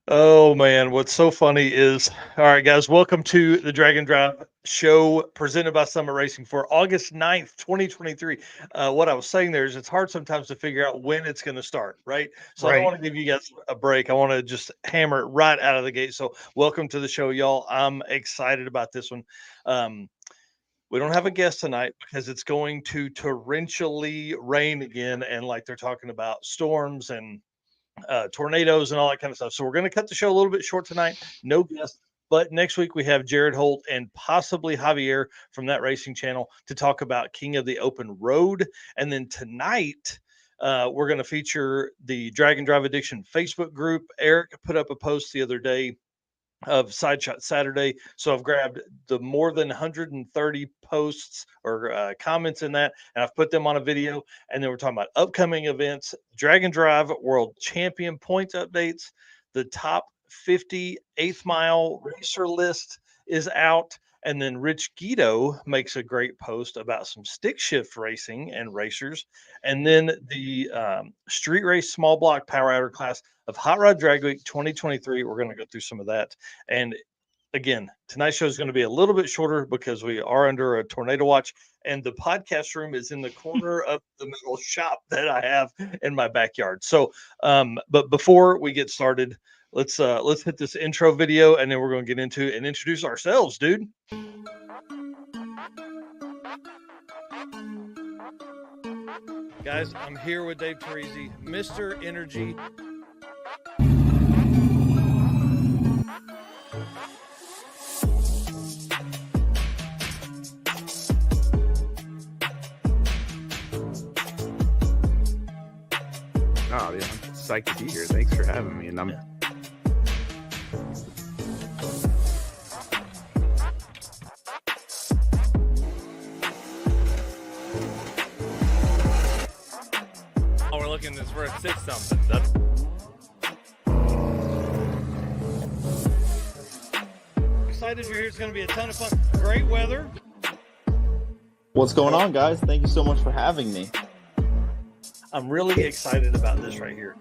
Oh man, what's so funny is, all right, guys, welcome to the Dragon Drive show presented by Summit Racing for August 9th, 2023. What I was saying there is it's hard sometimes to figure out when it's going to start, right? So I don't Right. want to give you guys a break. I want to just hammer it right out of the gate. So welcome to the show, y'all. I'm excited about this one. Um, we don't have a guest tonight because it's going to torrentially rain again, and like they're talking about storms and tornadoes and all that kind of stuff. So we're going to cut the show a little bit short tonight. No guest. But next week we have Jared Holt and possibly Javier from that racing channel to talk about King of the Open Road. And then tonight we're going to feature the Dragon Drive Addiction Facebook group. Eric put up a post the other day of Side Shot Saturday. So I've grabbed the more than 130 posts or comments in that, and I've put them on a video. And then we're talking about upcoming events, Dragon Drive World Champion points updates, the top 50 eighth mile racer list is out. And then Rich Guido makes a great post about some stick shift racing and racers. And then the street race small block power outer class of Hot Rod Drag Week 2023. We're going to go through some of that. And again, tonight's show is going to be a little bit shorter because we are under a tornado watch, and the podcast room is in the corner of the metal shop that I have in my backyard. So, but before we get started, let's hit this intro video, and then we're going to get into and introduce ourselves, dude. Guys, I'm here with Dave Teresi, Mr. Energy. Oh, yeah, I'm psyched to be here. Thanks for having me. And I'm Oh, we're looking this for a 6 something. That's Excited you're here. It's going to be a ton of fun. Great weather. What's going on, guys? Thank you so much for having me. I'm really excited about this right here.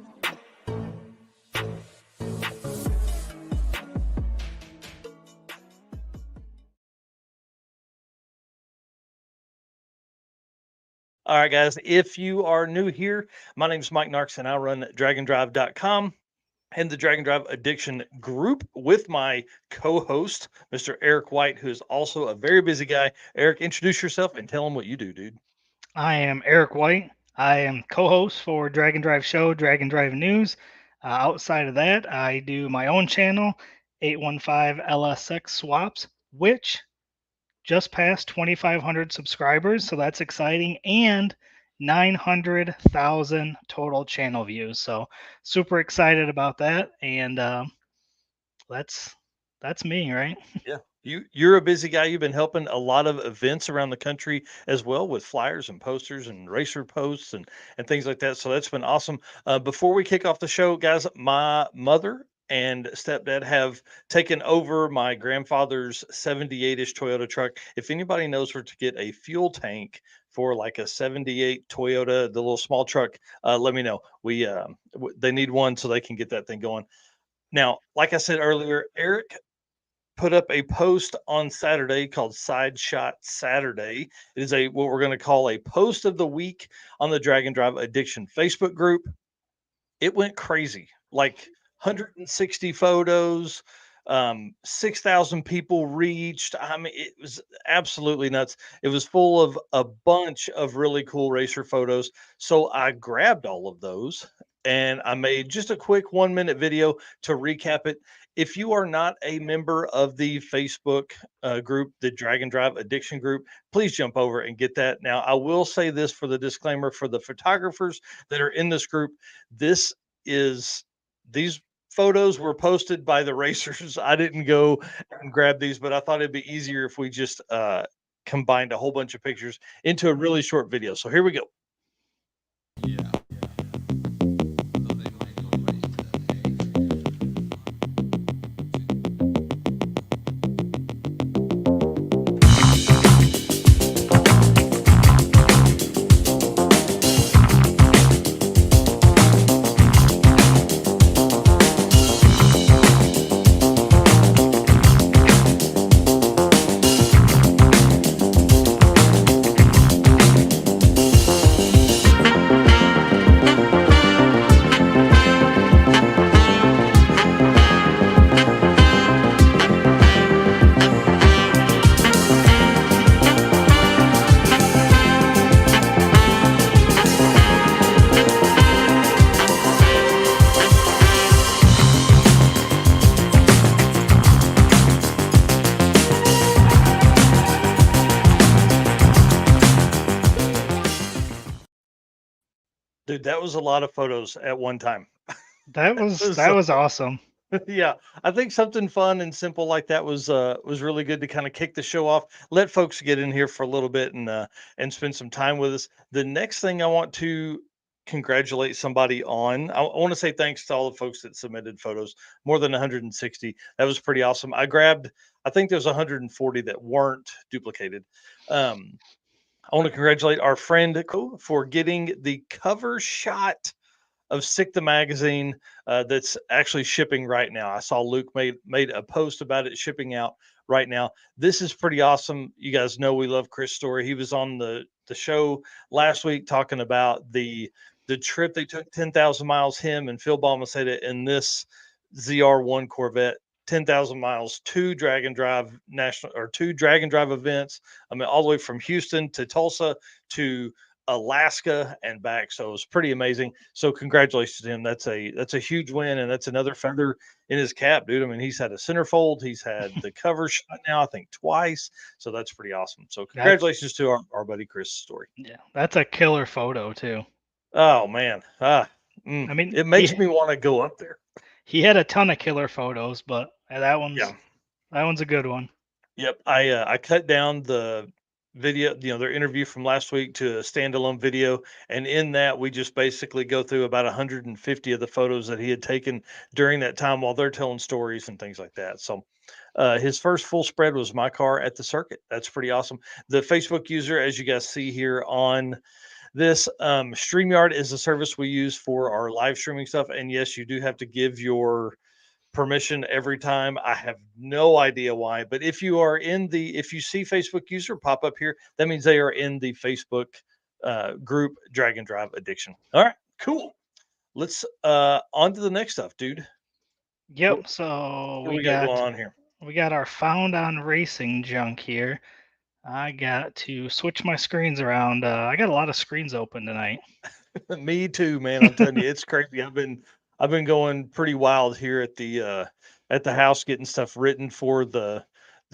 All right, guys, if you are new here, my name is Mike Narks, and I run DragonDrive.com and the Dragon Drive Addiction group with my co-host, Mr. Eric White, who is also a very busy guy. Eric, introduce yourself and tell them what you do, dude. I am Eric White. I am co-host for Dragon Drive Show, Dragon Drive News. Outside of that, I do my own channel, 815 LSX Swaps, which just passed 2,500 subscribers, so that's exciting, and 900,000 total channel views. So super excited about that, and that's me, right? Yeah. You're a busy guy. You've been helping a lot of events around the country as well with flyers and posters and racer posts and things like that. So that's been awesome. Before we kick off the show, guys, my mother and stepdad have taken over my grandfather's 78-ish Toyota truck. If anybody knows where to get a fuel tank for like a 78 Toyota, the little small truck, let me know. They need one so they can get that thing going. Now, like I said earlier, Eric put up a post on Saturday called Side Shot Saturday. It is what we're going to call a post of the week on the Dragon Drive Addiction Facebook group. It went crazy, like 160 photos, 6,000 people reached. I mean, it was absolutely nuts. It was full of a bunch of really cool racer photos. So I grabbed all of those and I made just a quick 1-minute video to recap it. If you are not a member of the Facebook group, the Dragon Drive Addiction group, please jump over and get that. Now, I will say this for the disclaimer for the photographers that are in this group. These photos were posted by the racers. I didn't go and grab these, but I thought it'd be easier if we just combined a whole bunch of pictures into a really short video. So here we go. Dude, that was a lot of photos at one time. That was So, awesome. yeah, I think something fun and simple like that was really good to kind of kick the show off. Let folks get in here for a little bit and spend some time with us. The next thing I want to congratulate somebody on, I want to say thanks to all the folks that submitted photos, more than 160. That was pretty awesome. I think there's 140 that weren't duplicated. I want to congratulate our friend for getting the cover shot of Sick the Magazine that's actually shipping right now. I saw Luke made a post about it shipping out right now. This is pretty awesome. You guys know we love Chris Story. He was on the show last week talking about the trip they took 10,000 miles, him and Phil Balmaceda in this ZR1 Corvette. 10,000 miles, two drag and drive events. I mean, all the way from Houston to Tulsa to Alaska and back. So it was pretty amazing. So congratulations to him. That's a huge win, and that's another feather in his cap, dude. I mean, he's had a centerfold, he's had the cover shot now, I think twice. So that's pretty awesome. So congratulations to our buddy Chris Story. Yeah, that's a killer photo too. Oh man. I mean, it makes me want to go up there. He had a ton of killer photos, but that one's Yeah. that one's a good one. Yep. I cut down the video, their interview from last week to a standalone video. And in that, we just basically go through about 150 of the photos that he had taken during that time while they're telling stories and things like that. So his first full spread was my car at the circuit. That's pretty awesome. The Facebook user, as you guys see here on this, StreamYard is a service we use for our live streaming stuff. And yes, you do have to give your permission every time. I have no idea why, but if you see Facebook user pop up here, that means they are in the Facebook group Drag and Drive Addiction. All right, cool. Let's on to the next stuff, dude. Yep. So What we got going on here? We got our Found on Racing junk here. I got to switch my screens around. I got a lot of screens open tonight. Me too, man. I'm telling you, it's crazy. I've been going pretty wild here at the house, getting stuff written for the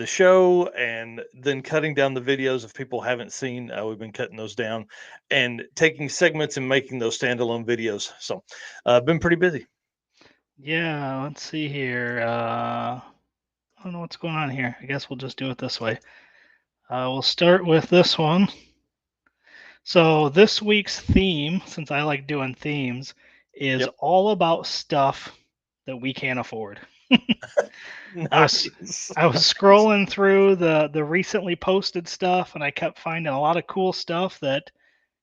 show, and then cutting down the videos if people haven't seen. We've been cutting those down and taking segments and making those standalone videos. So, been pretty busy. Yeah. Let's see here. I don't know what's going on here. I guess we'll just do it this way. We'll start with this one. So this week's theme, since I like doing themes, is all about stuff that we can't afford. Nice. I was scrolling through the recently posted stuff, and I kept finding a lot of cool stuff that,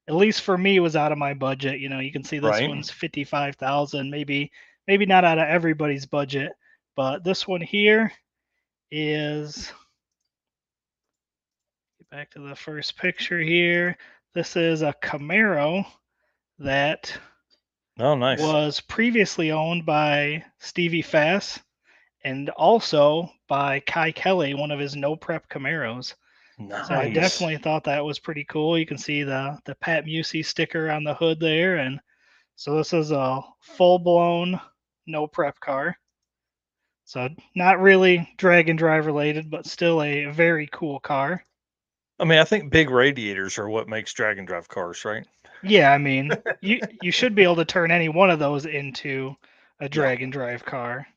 at least for me, was out of my budget. You can see this one's 55,000, maybe not out of everybody's budget, but this one here is, get back to the first picture here. This is a Camaro that was previously owned by Stevie Fass and also by Kai Kelly, one of his no prep Camaros. Nice. So I definitely thought that was pretty cool. You can see the Pat Musey sticker on the hood there, and so this is a full-blown no prep car. So not really drag and drive related, but still a very cool car. I mean, I think big radiators are what makes drag and drive cars, right? Yeah, I mean, you should be able to turn any one of those into a drag and drive car.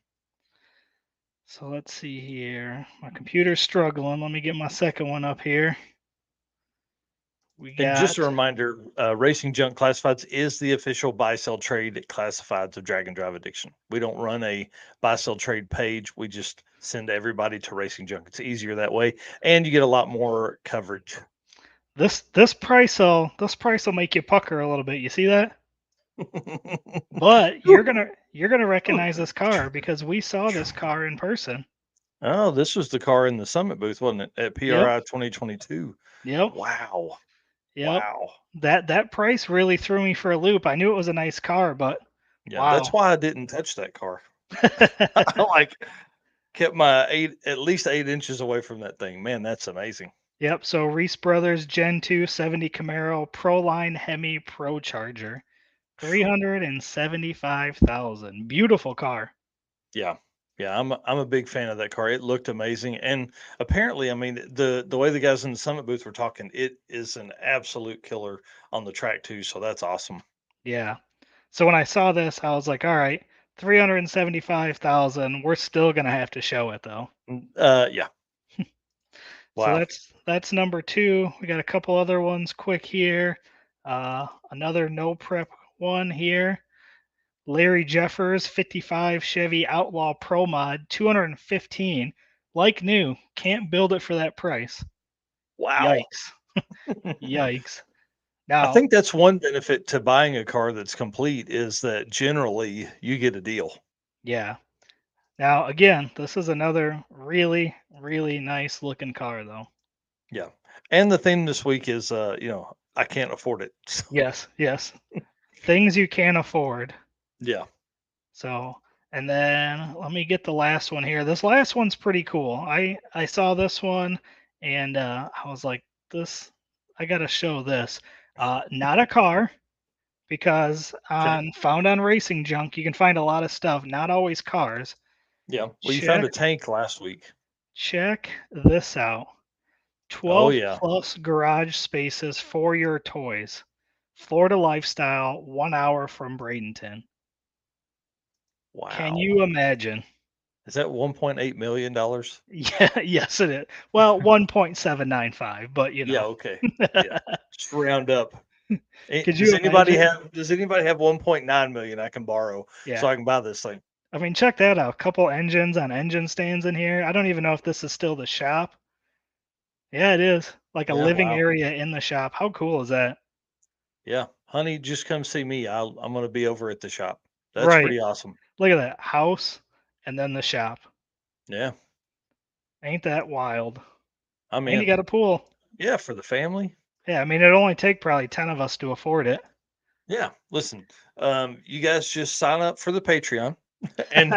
So let's see here. My computer's struggling. Let me get my second one up here. And just a reminder, Racing Junk Classifieds is the official buy-sell trade classifieds of Drag and Drive Addiction. We don't run a buy-sell trade page. We just send everybody to Racing Junk. It's easier that way, and you get a lot more coverage. This price will make you pucker a little bit. You see that? But you're gonna recognize this car because we saw this car in person. Oh, this was the car in the Summit booth, wasn't it? At PRI 2022. Yep. Wow. Yep. Wow. That price really threw me for a loop. I knew it was a nice car, but that's why I didn't touch that car. I kept my at least 8 inches away from that thing. Man, that's amazing. Yep. So Reese Brothers Gen 2 70 Camaro Pro Line Hemi Pro Charger, 375,000. Beautiful car. Yeah. Yeah, I'm a big fan of that car. It looked amazing, and apparently, I mean, the way the guys in the Summit booth were talking, it is an absolute killer on the track too. So that's awesome. Yeah. So when I saw this, I was like, all right, 375,000. We're still gonna have to show it though. Yeah. So Wow. that's number 2. We got a couple other ones quick here. Another no prep one here. Larry Jeffers 55 Chevy Outlaw Pro Mod 215, like new. Can't build it for that price. Wow. Yikes. Yikes. I Now, think that's one benefit to buying a car that's complete is that generally you get a deal. yeah. Now again, this is another really, really nice looking car though. Yeah. And the theme this week is I can't afford it. So, Yes, yes. Things you can afford. yeah. So, and then let me get the last one here. This last one's pretty cool. I saw this one and I was like, this I gotta show this. Not a car because Okay. on Found on Racing Junk you can find a lot of stuff. Not always cars. Yeah. Well, you found Check a tank last week. check this out. Oh 12 yeah. plus garage spaces for your toys. Florida lifestyle, 1 hour from Bradenton. Can Wow. you imagine? Is that $1.8 million? Yeah, yes, it is. Well, 1.795, but Yeah, okay. Yeah. Just round up. Could Does you anybody imagine? have 1.9 million I can borrow so Yeah. I can buy this thing? I mean, check that out. Couple engines on engine stands in here. I don't even know if this is still the shop. Yeah, it is. Like a Yeah, living wow. area in the shop. How cool is that? Yeah. Honey, just come see me. I'm going to be over at the shop. That's Right. pretty awesome. Look at that. House and then the shop. Yeah. Ain't that wild? I'm And you in. got a pool. Yeah, for the family. Yeah, I mean, it'd only take probably 10 of us to afford it. Yeah. Listen, you guys just sign up for the Patreon and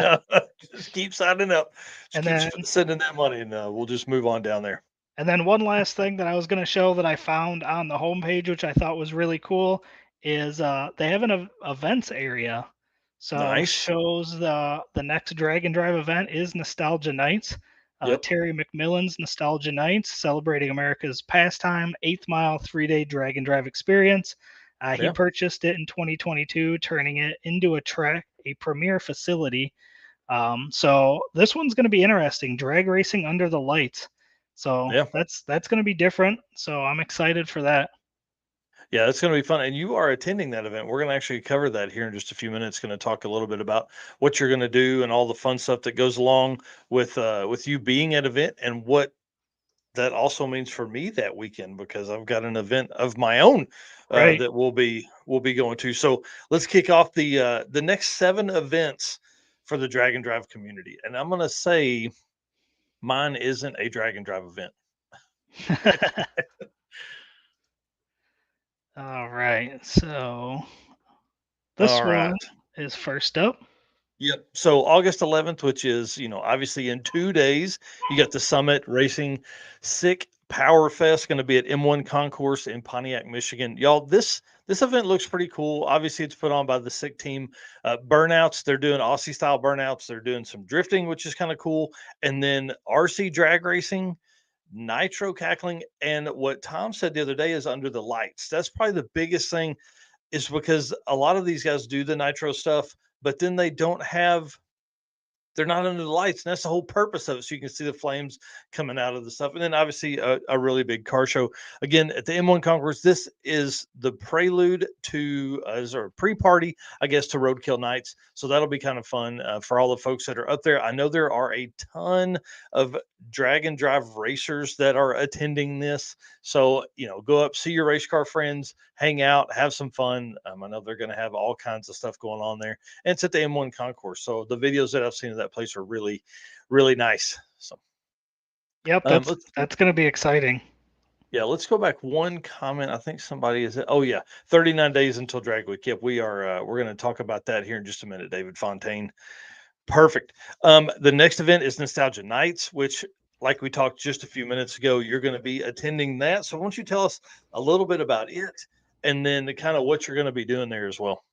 just keep signing up. Just And keep then sending that money and we'll just move on down there. And then one last thing that I was going to show that I found on the homepage, which I thought was really cool, is they have an events area. So Nice. shows the next Drag and Drive event is Nostalgia Nights. Yep. Terry McMillan's Nostalgia Nights, celebrating America's pastime, 8th mile 3-day Drag and Drive experience. He Yeah. purchased it in 2022, turning it into a premier facility. So this one's going to be interesting. Drag racing under the lights. So Yeah. that's going to be different. So I'm excited for that. Yeah, it's going to be fun. And you are attending that event. We're going to actually cover that here in just a few minutes. Going to talk a little bit about what you're going to do and all the fun stuff that goes along with you being at event and what that also means for me that weekend because I've got an event of my own Right. that we'll be going to. So let's kick off the next 7 events for the Drag and Drive community. And I'm going to say mine isn't a Drag and Drive event. All right. So this All right. one is first up. Yep. So August 11th, which is, obviously in 2 days, you got the Summit Racing Sick Power Fest going to be at M1 Concourse in Pontiac, Michigan. Y'all, this event looks pretty cool. Obviously, it's put on by the Sick team. Burnouts, they're doing Aussie style burnouts. They're doing some drifting, which is kind of cool. And then RC drag racing, nitro cackling, and what Tom said the other day is under the lights. That's probably the biggest thing is because a lot of these guys do the nitro stuff, but then they're not under the lights, and that's the whole purpose of it. So you can see the flames coming out of the stuff. And then obviously a really big car show. Again, at the M1 Concourse, this is the prelude to, is there a pre-party, I guess, to Roadkill Nights. So that'll be kind of fun for all the folks that are up there. I know there are a ton of drag and drive racers that are attending this. So, go up, see your race car friends, hang out, have some fun. I know they're going to have all kinds of stuff going on there. And it's at the M1 Concourse. So the videos that I've seen of that place are really, really nice. So, Yep, that's going to be exciting. yeah, let's go back one comment. I think somebody is. Oh yeah, 39 days until Drag Week. Yep, we are. We're going to talk about that here in just a minute. David Fontaine. Perfect. The next event is Nostalgia Nights, which, like we talked just a few minutes ago, you're going to be attending that. So, why don't you tell us a little bit about it, and then kind of what you're going to be doing there as well.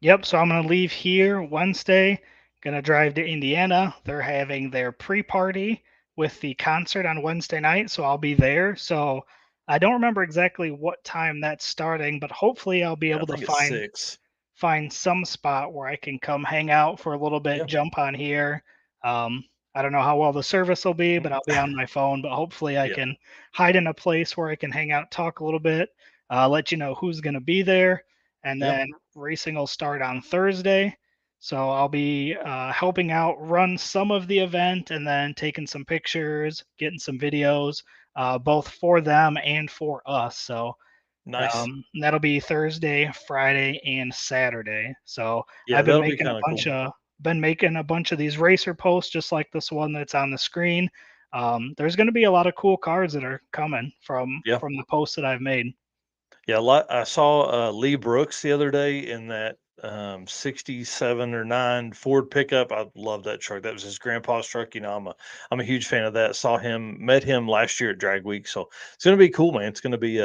Yep, so I'm going to leave here Wednesday, going to drive to Indiana. They're having their pre-party with the concert on Wednesday night, so I'll be there. So I don't remember exactly what time that's starting, but hopefully I'll be Yeah, I able to think it's find 6. find some spot where I can come hang out for a little bit, Yeah. jump on here. I don't know how well the service will be, but I'll be on my phone. But hopefully, I Yeah. can hide in a place where I can hang out, talk a little bit, let you know who's going to be there, and Yeah. then racing will start on Thursday. So I'll be helping out run some of the event and then taking some pictures, getting some videos, both for them and for us. So Nice. that'll be Thursday, Friday, and Saturday. So Yeah, I've been that'll be making kind of cool. a bunch of these racer posts, just like this one that's on the screen. There's going to be a lot of cool cards that are coming from Yeah. the posts that I've made. Yeah, a lot. I saw Lee Brooks the other day in that 67 or 9 Ford pickup. I love that truck. That was his grandpa's truck. I'm a huge fan of that. Met him last year at Drag Week. So it's gonna be cool, man. It's gonna be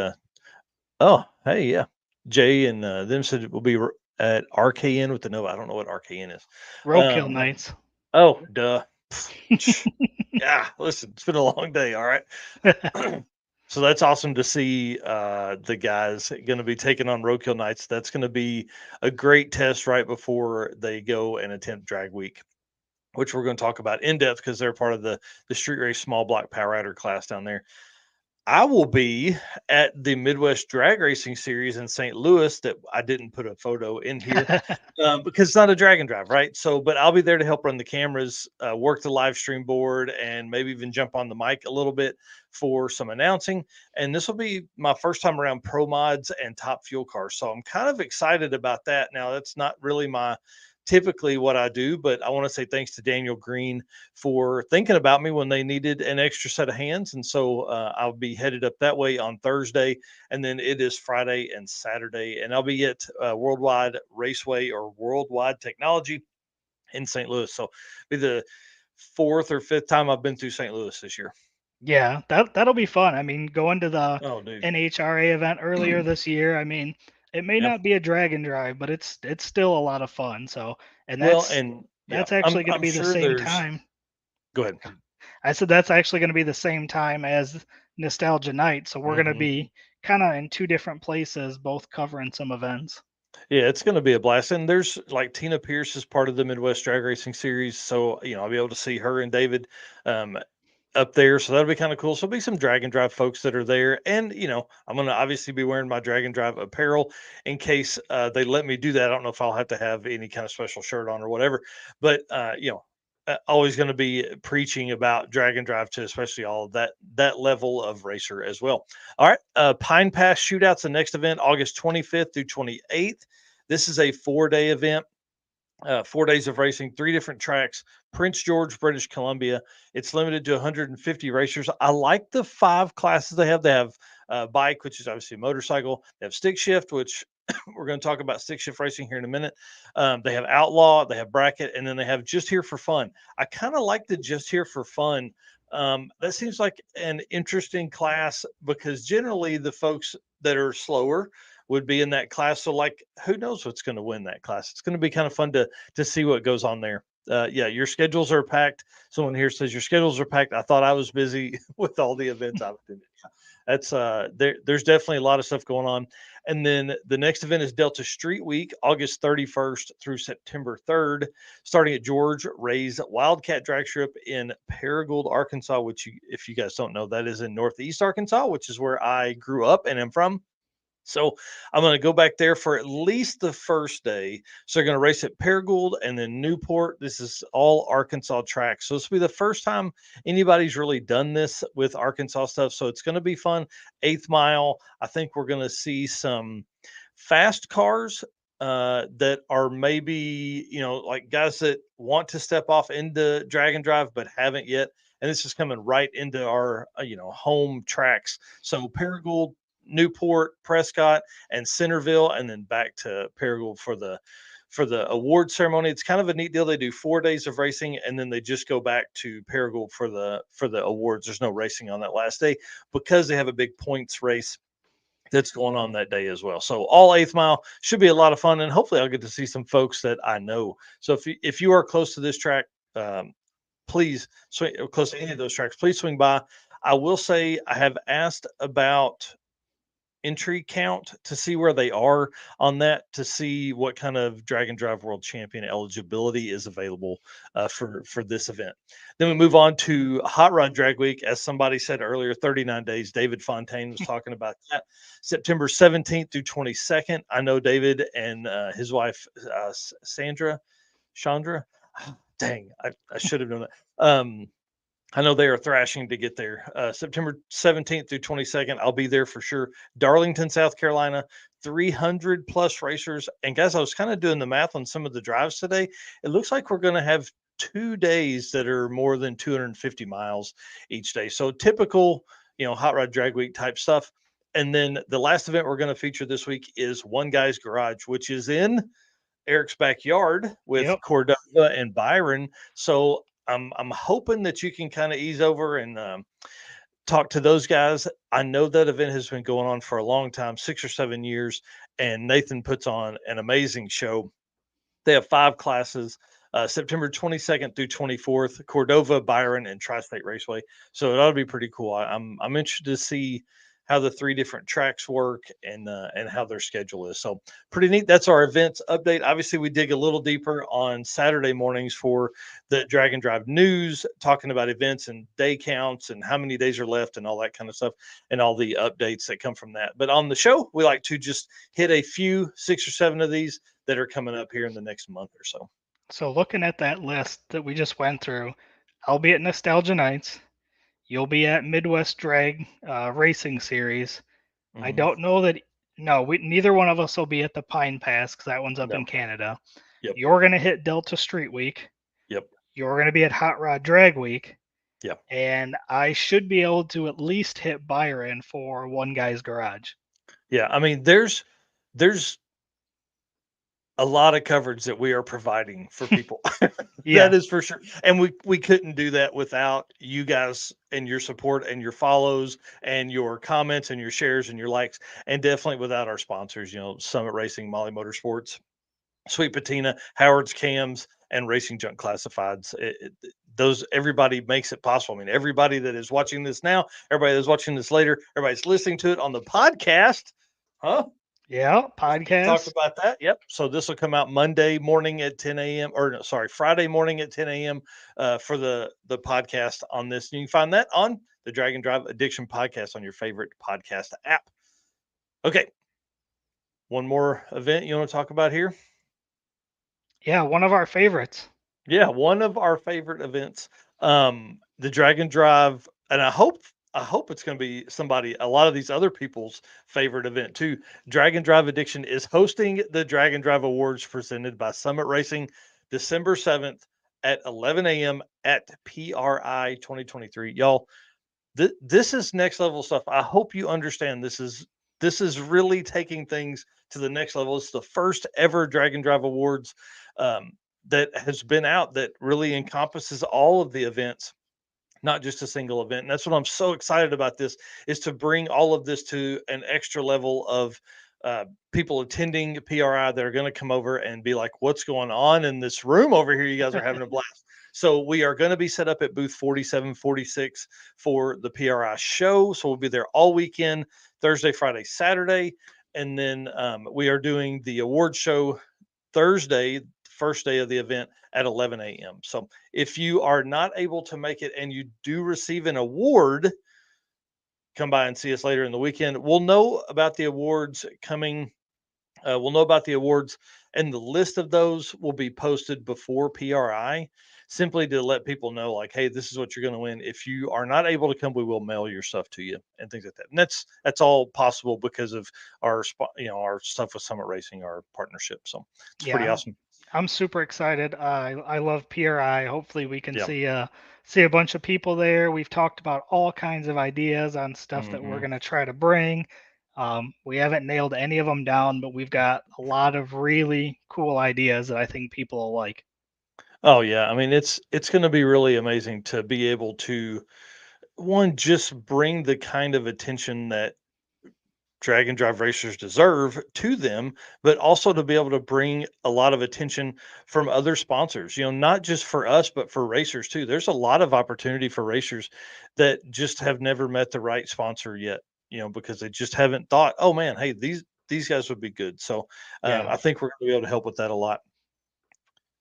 oh, hey, yeah. Jay and them said we'll be at RKN with the Nova. I don't know what RKN is. Roadkill nights. Oh, duh. Yeah, listen, it's been a long day. All right. So that's awesome to see the guys going to be taking on Roadkill Nights. That's going to be a great test right before they go and attempt Drag Week, which we're going to talk about in depth because they're part of the street race small block power rider class down there. I will be at the Midwest Drag Racing Series in St. Louis that I didn't put a photo in here because it's not a drag and drive, right? So, but I'll be there to help run the cameras, work the live stream board, and maybe even jump on the mic a little bit for some announcing. And this will be my first time around Pro Mods and Top Fuel Cars. So I'm kind of excited about that. Now, that's not really my typically what I do, but I want to say thanks to Daniel Green for thinking about me when they needed an extra set of hands. And so I'll be headed up that way on Thursday. And then it is Friday and Saturday. And I'll be at Worldwide Raceway or Worldwide Technology in St. Louis. So be the fourth or fifth time I've been through St. Louis this year. Yeah, that'll be fun. I mean, going to the Oh, dude. NHRA event earlier this year, I mean, it may Yeah. not be a drag and drive, but it's still a lot of fun. So, and Well, and yeah, that's actually going to I'm be the sure same there's, time. go ahead. I said that's actually going to be the same time as Nostalgia Night. So we're going to Mhm. be kind of in two different places, both covering some events. Yeah, it's going to be a blast. And there's like Tina Pierce is part of the Midwest Drag Racing Series. So, I'll be able to see her and David um, up there. So that'll be kind of cool. So there'll be some drag and drive folks that are there. And, I'm going to obviously be wearing my drag and drive apparel in case they let me do that. I don't know if I'll have to have any kind of special shirt on or whatever. But, always going to be preaching about drag and drive to especially all of that level of racer as well. All right, Pine Pass Shootouts, the next event, August 25th through 28th. This is a 4-day event. 4 days of racing, 3 different tracks, Prince George, British Columbia. It's limited to 150 racers. I like the 5 classes they have. They have bike, which is obviously a motorcycle. They have stick shift, which we're going to talk about stick shift racing here in a minute. They have outlaw, they have bracket, and then they have just here for fun. I kind of like the just here for fun. That seems like an interesting class because generally the folks that are slower would be in that class. So, like, who knows what's going to win that class? It's going to be kind of fun to see what goes on there. Yeah, your schedules are packed. Someone here says your schedules are packed. I thought I was busy with all the events I've attended. That's there's definitely a lot of stuff going on. And then the next event is Delta Street Week, August 31st through September 3rd, starting at George Ray's Wildcat Drag Strip in Paragould, Arkansas, which if you guys don't know, that is in Northeast Arkansas, which is where I grew up and am from. So I'm going to go back there for at least the first day. So they're going to race at Paragould and then Newport. This is all Arkansas tracks. So this will be the first time anybody's really done this with Arkansas stuff. So it's going to be fun. 8th mile. I think we're going to see some fast cars that are maybe, like guys that want to step off into drag and drive, but haven't yet. And this is coming right into our, home tracks. So Paragould, Newport, Prescott, and Centerville, and then back to Paragould for the award ceremony. It's kind of a neat deal. They do 4 days of racing, and then they just go back to Paragould for the awards. There's no racing on that last day because they have a big points race that's going on that day as well. So all 8th mile should be a lot of fun, and hopefully I'll get to see some folks that I know. So if you are close to this track, please swing close to any of those tracks. Please swing by. I will say I have asked about entry count to see where they are on that, to see what kind of Drag and Drive World Champion eligibility is available for this event. Then we move on to Hot Rod Drag Week. As somebody said earlier, 39 days. David Fontaine was talking about that. September 17th through 22nd. I know David and his wife, Chandra. Dang, I should have known that. I know they are thrashing to get there. September 17th through 22nd, I'll be there for sure. Darlington, South Carolina, 300 plus racers. And guys, I was kind of doing the math on some of the drives today. It looks like we're going to have 2 days that are more than 250 miles each day. So typical, Hot Rod Drag Week type stuff. And then the last event we're going to feature this week is One Guy's Garage, which is in Eric's backyard with Cordova and Byron. So I'm hoping that you can kind of ease over and talk to those guys. I know that event has been going on for a long time, 6 or 7 years, and Nathan puts on an amazing show. They have 5 classes, September 22nd through 24th, Cordova, Byron, and Tri-State Raceway. So it ought to be pretty cool. I'm interested to see how the 3 different tracks work and how their schedule is. So pretty neat. That's our events update. Obviously, we dig a little deeper on Saturday mornings for the Drag and Drive news, talking about events and day counts and how many days are left and all that kind of stuff and all the updates that come from that. But on the show, we like to just hit a few, 6 or 7 of these that are coming up here in the next month or so. So looking at that list that we just went through, I'll be at Nostalgia Nights. You'll be at Midwest Drag Racing Series. I don't know that. No, neither one of us will be at the Pine Pass because that one's up in Canada. Yep. You're going to hit Delta Street Week. Yep. You're going to be at Hot Rod Drag Week. Yep. And I should be able to at least hit Byron for One Guy's Garage. Yeah, I mean, there's a lot of coverage that we are providing for people. Yeah. That is for sure. And we couldn't do that without you guys and your support and your follows and your comments and your shares and your likes, and definitely without our sponsors, Summit Racing, Molly Motorsports, Sweet Patina, Howard's Cams, and Racing Junk Classifieds. Everybody makes it possible. I mean, everybody that is watching this now, everybody that's watching this later, everybody's listening to it on the podcast. Huh? Yeah, podcast. Talked about that. Yep. So this will come out Monday morning at 10 a.m. Friday morning at 10 a.m. For the podcast on this. You can find that on the Drag and Drive Addiction podcast on your favorite podcast app. Okay. One more event you want to talk about here? Yeah, one of our favorites. Yeah, one of our favorite events. The Drag and Drive, and I hope it's going to be a lot of these other people's favorite event too. Drag and Drive Addiction is hosting the Drag and Drive Awards presented by Summit Racing, December 7th at 11 a.m. at PRI 2023. Y'all, this is next level stuff. I hope you understand this is really taking things to the next level. It's the first ever Drag and Drive Awards that has been out that really encompasses all of the events, not just a single event. And that's what I'm so excited about this, is to bring all of this to an extra level of people attending PRI that are going to come over and be like, what's going on in this room over here? You guys are having a blast. So we are going to be set up at booth 4746 for the PRI show. So we'll be there all weekend, Thursday, Friday, Saturday. And then we are doing the award show Thursday, first day of the event, at 11 a.m. So if you are not able to make it and you do receive an award, come by and see us later in the weekend. We'll know about the awards coming. We'll know about the awards, and the list of those will be posted before PRI, simply to let people know, like, hey, this is what you're going to win. If you are not able to come, we will mail your stuff to you and things like that. And that's all possible because of our stuff with Summit Racing, our partnership. So it's pretty awesome. I'm super excited. I love PRI. Hopefully we can see a bunch of people there. We've talked about all kinds of ideas on stuff that we're going to try to bring. We haven't nailed any of them down, but we've got a lot of really cool ideas that I think people will like. Oh yeah. I mean, it's going to be really amazing to be able to, just bring the kind of attention that Drag and Drive racers deserve to them, but also to be able to bring a lot of attention from other sponsors, not just for us, but for racers too. There's a lot of opportunity for racers that just have never met the right sponsor yet. because they just haven't thought, oh man, hey, these guys would be good. So Yeah. I think we're going to be able to help with that a lot.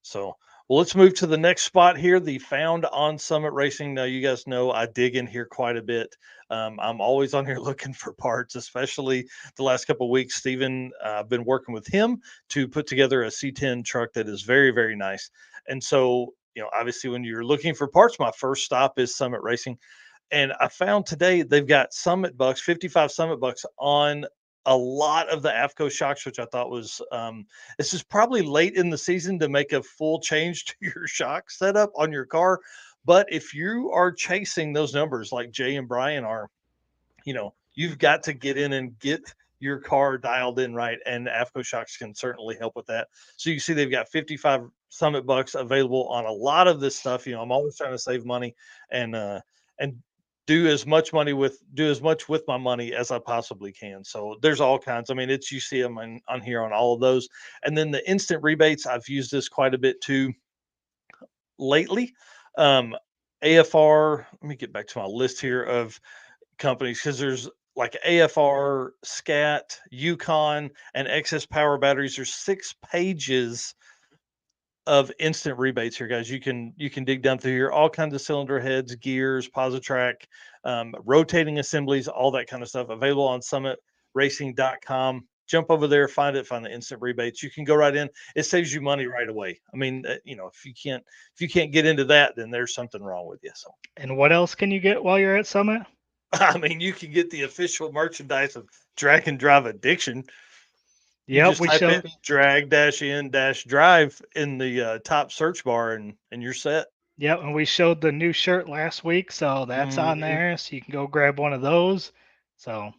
So, well, let's move to the next spot here, the Found on Summit Racing. Now, you guys know I dig in here quite a bit. I'm always on here looking for parts, especially the last couple of weeks. Steven, I've been working with him to put together a C10 truck that is very, very nice. And so, obviously, when you're looking for parts, my first stop is Summit Racing. And I found today they've got Summit Bucks, 55 Summit Bucks on a lot of the AFCO shocks, which I thought was this is probably late in the season to make a full change to your shock setup on your car. But if you are chasing those numbers like Jay and Brian are, you've got to get in and get your car dialed in right, and AFCO shocks can certainly help with that. So you see they've got 55 Summit Bucks available on a lot of this stuff. I'm always trying to save money and do as much with my money as I possibly can. So there's all kinds. I mean, you see them on here on all of those. And then the instant rebates, I've used this quite a bit too lately. AFR, let me get back to my list here of companies, because there's like AFR, SCAT, Yukon, and Excess Power Batteries. There's 6 pages of instant rebates here, guys. You can dig down through here, all kinds of cylinder heads, gears, Positrack, rotating assemblies, all that kind of stuff available on summitracing.com. Jump over there, find the instant rebates. You can go right in. It saves you money right away. I mean, if you can't get into that, then there's something wrong with you. So, And what else can you get while you're at Summit? I mean, you can get the official merchandise of Drag and Drive Addiction. You Yep, just we type showed. in drag-in-drive in the top search bar, and you're set. Yep, and we showed the new shirt last week, so that's on Mhm. there. So you can go grab one of those. So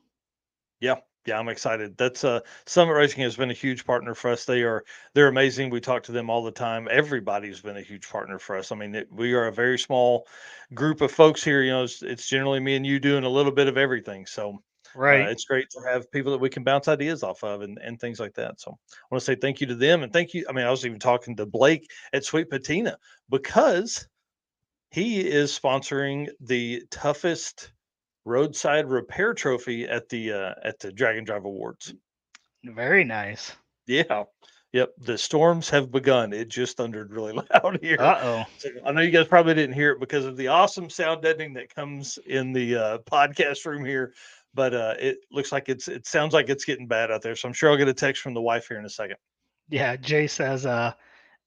Yeah, I'm excited. That's Summit Racing has been a huge partner for us. They're amazing. We talk to them all the time. Everybody's been a huge partner for us. I mean, we are a very small group of folks here. It's generally me and you doing a little bit of everything. So right. it's great to have people that we can bounce ideas off of and things like that. So I want to say thank you to them, and thank you. I mean, I was even talking to Blake at Sweet Patina because he is sponsoring the toughest roadside repair trophy at the Drag and Drive Awards. Very nice. Yeah. Yep. The storms have begun. It just thundered really loud here. Uh-oh. So I know you guys probably didn't hear it because of the awesome sound deadening that comes in the podcast room here. But it looks like it sounds like it's getting bad out there. So I'm sure I'll get a text from the wife here in a second. Yeah, Jay says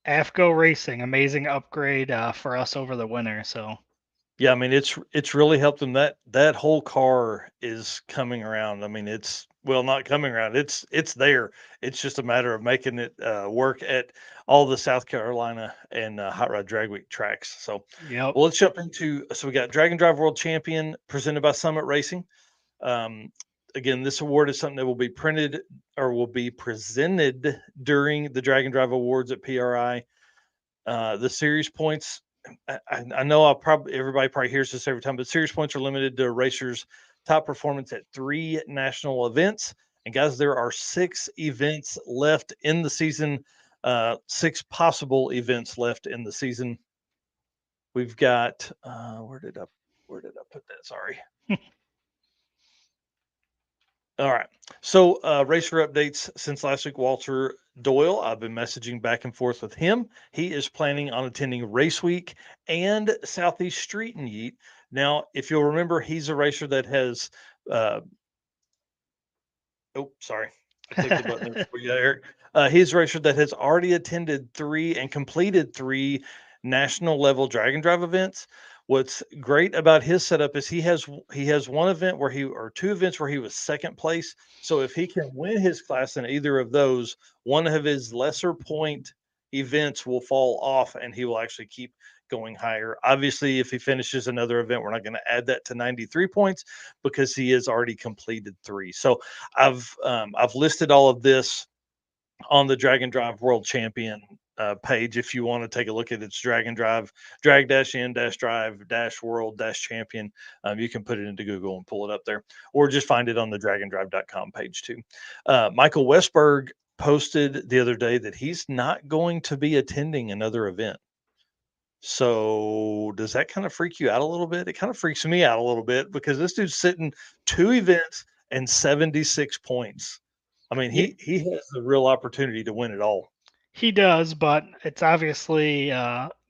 AFCO Racing, amazing upgrade for us over the winter. So Yeah, I mean it's really helped them. That whole car is coming around. I mean, not coming around. It's there. It's just a matter of making it work at all the South Carolina and Hot Rod Drag Week tracks. So, yep. well, let's jump into. So we got Drag and Drive World Champion presented by Summit Racing. Again, this award is something that will be printed or will be presented during the Drag and Drive Awards at PRI. The series points. I know everybody probably hears this every time, but series points are limited to racers' top performance at 3 national events. And guys, there are 6 events left in the season. 6 possible events left in the season. We've got where did I put that? Sorry. All right. So racer updates since last week. Walter Doyle, I've been messaging back and forth with him. He is planning on attending Race Week and Southeast Street and Yeet. Now, if you'll remember, he's a racer that has sorry. I clicked the button there for you, Eric. He's a racer that has already attended 3 and completed 3 national level drag and drive events. What's great about his setup is he has 1 event or 2 events where he was second place. So if he can win his class in either of those, one of his lesser point events will fall off and he will actually keep going higher. Obviously, if he finishes another event, we're not going to add that to 93 points because he has already completed 3. So I've listed all of this on the Drag and Drive World Champion page. If you want to take a look at its Drag and Drive, drag-in-drive-world-champion, you can put it into Google and pull it up there, or just find it on the dragandrive.com page too. Michael Westberg posted the other day that he's not going to be attending another event. So does that kind of freak you out a little bit? It kind of freaks me out a little bit because this dude's sitting 2 events and 76 points. I mean, Yeah, he has the real opportunity to win it all. he does, but it's obviously,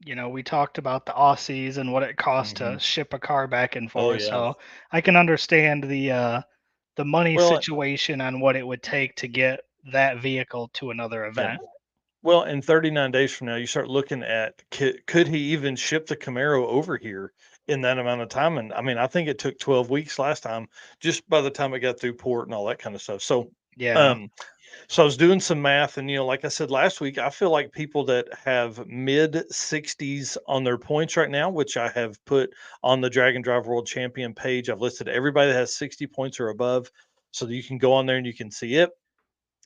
we talked about the Aussies and what it costs to Mhm. ship a car back and Oh, forth. yeah. So I can understand the money Well, situation on what it would take to get that vehicle to another yeah. event. Well, in 39 days from now, you start looking at could he even ship the Camaro over here in that amount of time? And I mean, I think it took 12 weeks last time, just by the time it got through port and all that kind of stuff. So, Yeah. um, so I was doing some math, and like I said last week, I feel like people that have mid 60s on their points right now, which I have put on the Drag and Drive World Champion page, I've listed everybody that has 60 points or above, so that you can go on there and you can see it.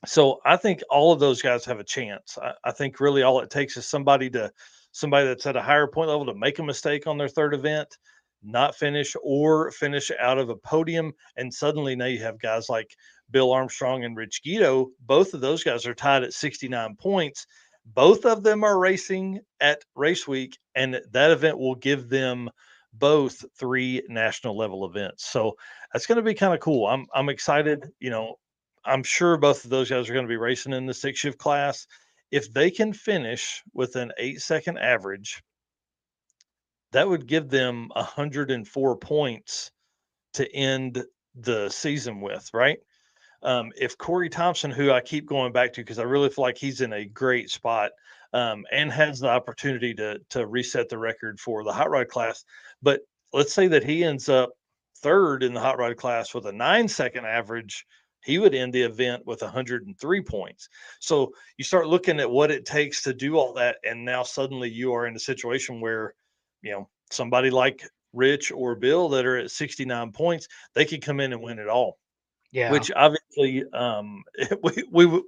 So I think all of those guys have a chance. I think really all it takes is somebody that's at a higher point level to make a mistake on their third event, not finish, or finish out of a podium, and suddenly now you have guys like Bill Armstrong and Rich Guido. Both of those guys are tied at 69 points. Both of them are racing at race week, and that event will give them both 3 national level events. So that's going to be kind of cool. I'm excited. I'm sure both of those guys are going to be racing in the 6 shift class. If they can finish with an 8-second average, that would give them 104 points to end the season with, right? If Corey Thompson, who I keep going back to because I really feel like he's in a great spot, and has the opportunity to reset the record for the hot rod class, but let's say that he ends up third in the hot rod class with a 9-second average, he would end the event with 103 points. So you start looking at what it takes to do all that, and now suddenly you are in a situation where, somebody like Rich or Bill that are at 69 points, they could come in and win it all. Yeah. Which obviously,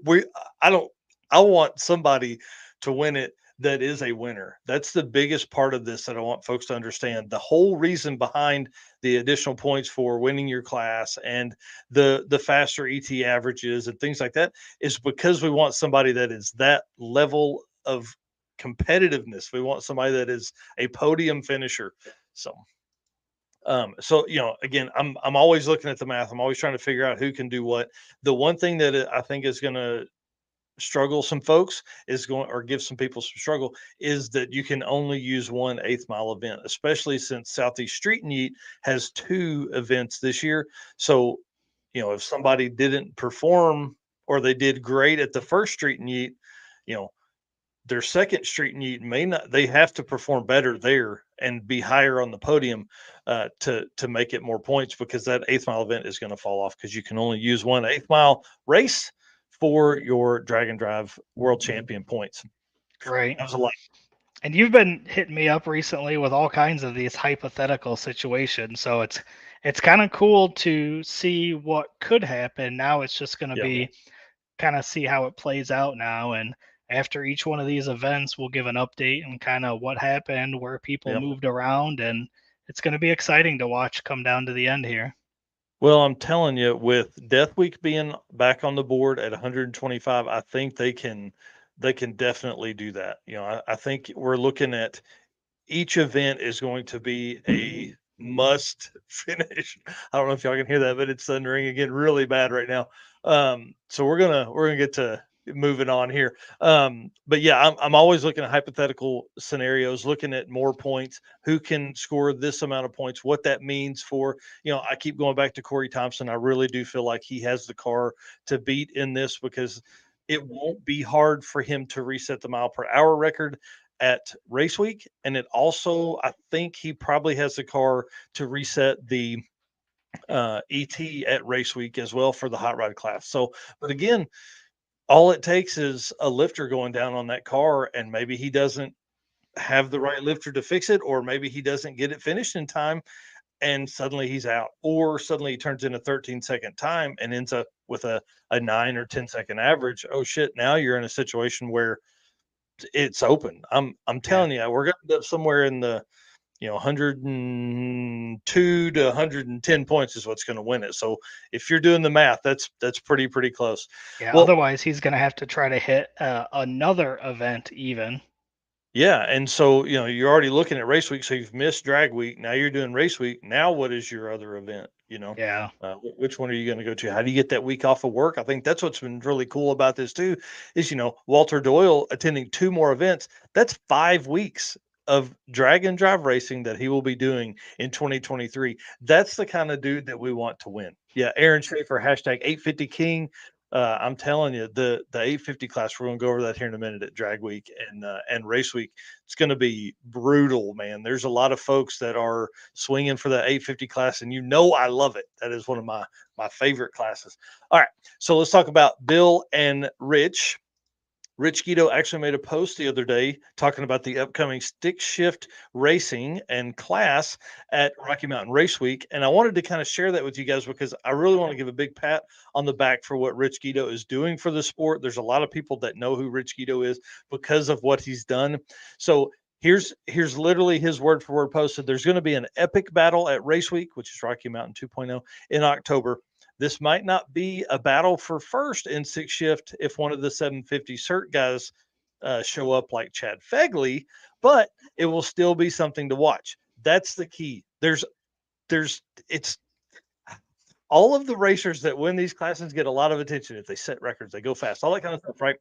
we I don't I want somebody to win it that is a winner. That's the biggest part of this that I want folks to understand. The whole reason behind the additional points for winning your class and the faster ET averages and things like that is because we want somebody that is that level of competitiveness. We want somebody that is a podium finisher. So again, I'm always looking at the math. I'm always trying to figure out who can do what. The one thing that I think is going to struggle some folks is going or give some people some struggle is that you can only use one 8th mile event, especially since Southeast Street and Yeet has 2 events this year. So, if somebody didn't perform or they did great at the first Street and Yeet, you know, their second street meet may not they have to perform better there and be higher on the podium to make it more points because that 8th mile event is going to fall off because you can only use one 8th mile race for your drag and drive world champion points. Right. That was a lot. And you've been hitting me up recently with all kinds of these hypothetical situations. So it's kind of cool to see what could happen. Now it's just going to Yeah. be kind of see how it plays out now. And after each one of these events, we'll give an update and kind of what happened, where people Yeah. moved around, and it's going to be exciting to watch come down to the end here. Well, I'm telling you, with Death Week being back on the board at 125, I think they can definitely do that. I think we're looking at each event is going to be a must finish. I don't know if y'all can hear that, but it's thundering again really bad right now. So we're gonna get to moving on here. But yeah, I'm always looking at hypothetical scenarios, looking at more points, who can score this amount of points, what that means for, I keep going back to Corey Thompson. I really do feel like he has the car to beat in this because it won't be hard for him to reset the mile per hour record at race week. And it also, I think he probably has the car to reset the ET at race week as well for the hot rod class. So, but again, all it takes is a lifter going down on that car, and maybe he doesn't have the right lifter to fix it, or maybe he doesn't get it finished in time, and suddenly he's out, or suddenly he turns in a 13-second time and ends up with a 9 or 10-second average. Oh shit! Now you're in a situation where it's open. I'm Yeah. telling you, we're going to end up somewhere in the 102 to 110 points is what's going to win it. So if you're doing the math, that's pretty close. Yeah. Well, Otherwise, he's going to have to try to hit another event even. Yeah, and so you're already looking at race week, so you've missed drag week. Now you're doing race week. Now what is your other event? Yeah. Which one are you going to go to? How do you get that week off of work? I think that's what's been really cool about this too, is Walter Doyle attending 2 more events. That's 5 weeks of drag and drive racing that he will be doing in 2023. That's the kind of dude that we want to win. Yeah, Aaron Schaefer, hashtag 850 King. I'm telling you, the 850 class, we're going to go over that here in a minute at drag week and race week. It's going to be brutal, man. There's a lot of folks that are swinging for the 850 class, and I love it. That is one of my favorite classes. All right, so let's talk about Bill and Rich. Rich Guido actually made a post the other day talking about the upcoming stick shift racing and class at Rocky Mountain Race Week. And I wanted to kind of share that with you guys because I really want to give a big pat on the back for what Rich Guido is doing for the sport. There's a lot of people that know who Rich Guido is because of what he's done. So here's literally his word for word posted. There's going to be an epic battle at Race Week, which is Rocky Mountain 2.0 in October. This might not be a battle for first in stick shift if one of the 750 cert guys show up like Chad Fegley, but it will still be something to watch. That's the key. It's all of the racers that win these classes get a lot of attention if they set records, they go fast, all that kind of stuff, right?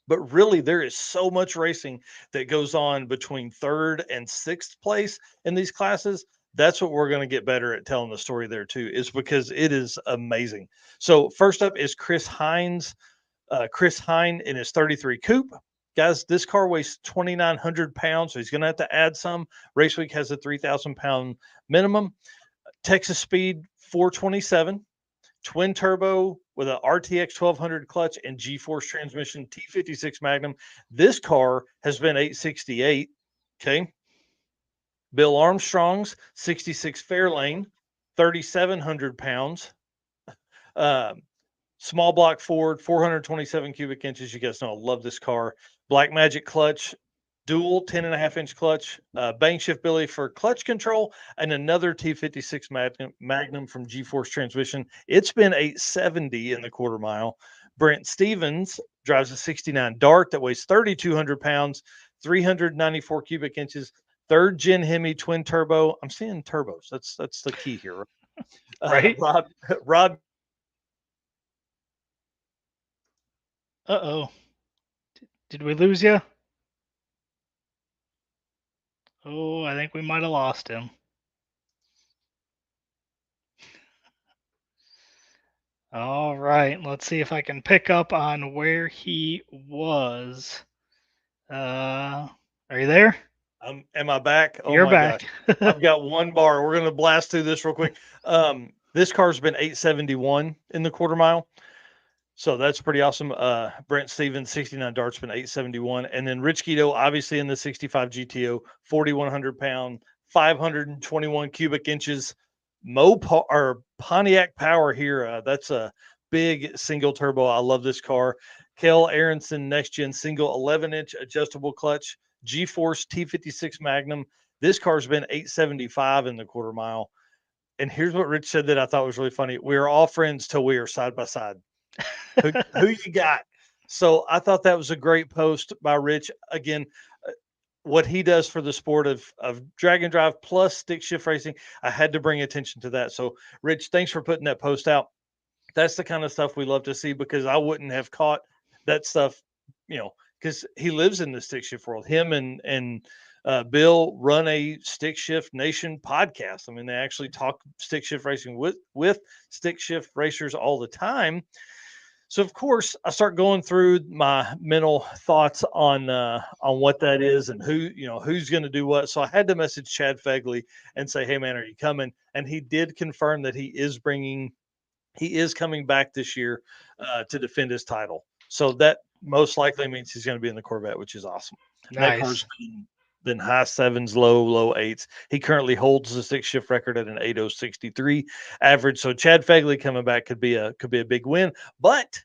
But really, there is so much racing that goes on between 3rd and 6th place in these classes. That's what we're going to get better at telling the story there too, is because it is amazing. So first up is Chris Hines. Chris Hine in his 33 coupe. Guys, this car weighs 2,900 pounds, so he's going to have to add some. Race Week has a 3,000 pound minimum. Texas speed 427. Twin turbo with a RTX 1200 clutch and G-Force transmission, T56 Magnum. This car has been 868. Okay. Bill Armstrong's 66 Fairlane, 3,700 pounds. Small block Ford, 427 cubic inches. You guys know I love this car. Black Magic clutch, dual 10.5-inch clutch, bank shift Billy for clutch control, and another T56 Magnum from G-Force transmission. It's been 870 in the quarter mile. Brent Stevens drives a 69 Dart that weighs 3,200 pounds, 394 cubic inches, 3rd gen Hemi twin turbo. I'm seeing turbos. That's the key here. Right? Rob. Uh-oh. Did we lose you? Oh, I think we might have lost him. All right, let's see if I can pick up on where he was. Are you there? Am I back? Oh You're my back. gosh. I've got one bar. We're going to blast through this real quick. This car's been 871 in the quarter mile. So that's pretty awesome. Brent Stevens, 69 Dart's been 871. And then Rich Guido, obviously in the 65 GTO, 4,100 pound, 521 cubic inches. Pontiac Power here. That's a big single turbo. I love this car. Kel Aronson, next gen single 11-inch adjustable clutch, G-Force T56 Magnum. This car's been 875 in the quarter mile. And here's what Rich said that I thought was really funny. We are all friends till we are side by side. Who you got? So I thought that was a great post by Rich. Again, what he does for the sport of drag and drive plus stick shift racing, I had to bring attention to that. So Rich, thanks for putting that post out. That's the kind of stuff we love to see, because I wouldn't have caught that stuff, because he lives in the stick shift world. Him and Bill run a Stick Shift Nation podcast. I mean, they actually talk stick shift racing with stick shift racers all the time. So of course, I start going through my mental thoughts on what that is and who's going to do what. So I had to message Chad Fegley and say, "Hey man, are you coming?" And he did confirm that he is coming back this year to defend his title. So that most likely means he's going to be in the Corvette, which is awesome. Nice. That car's been high 7s, low 8s. He currently holds the stick shift record at an 8:063 average. So Chad Fegley coming back could be a big win. But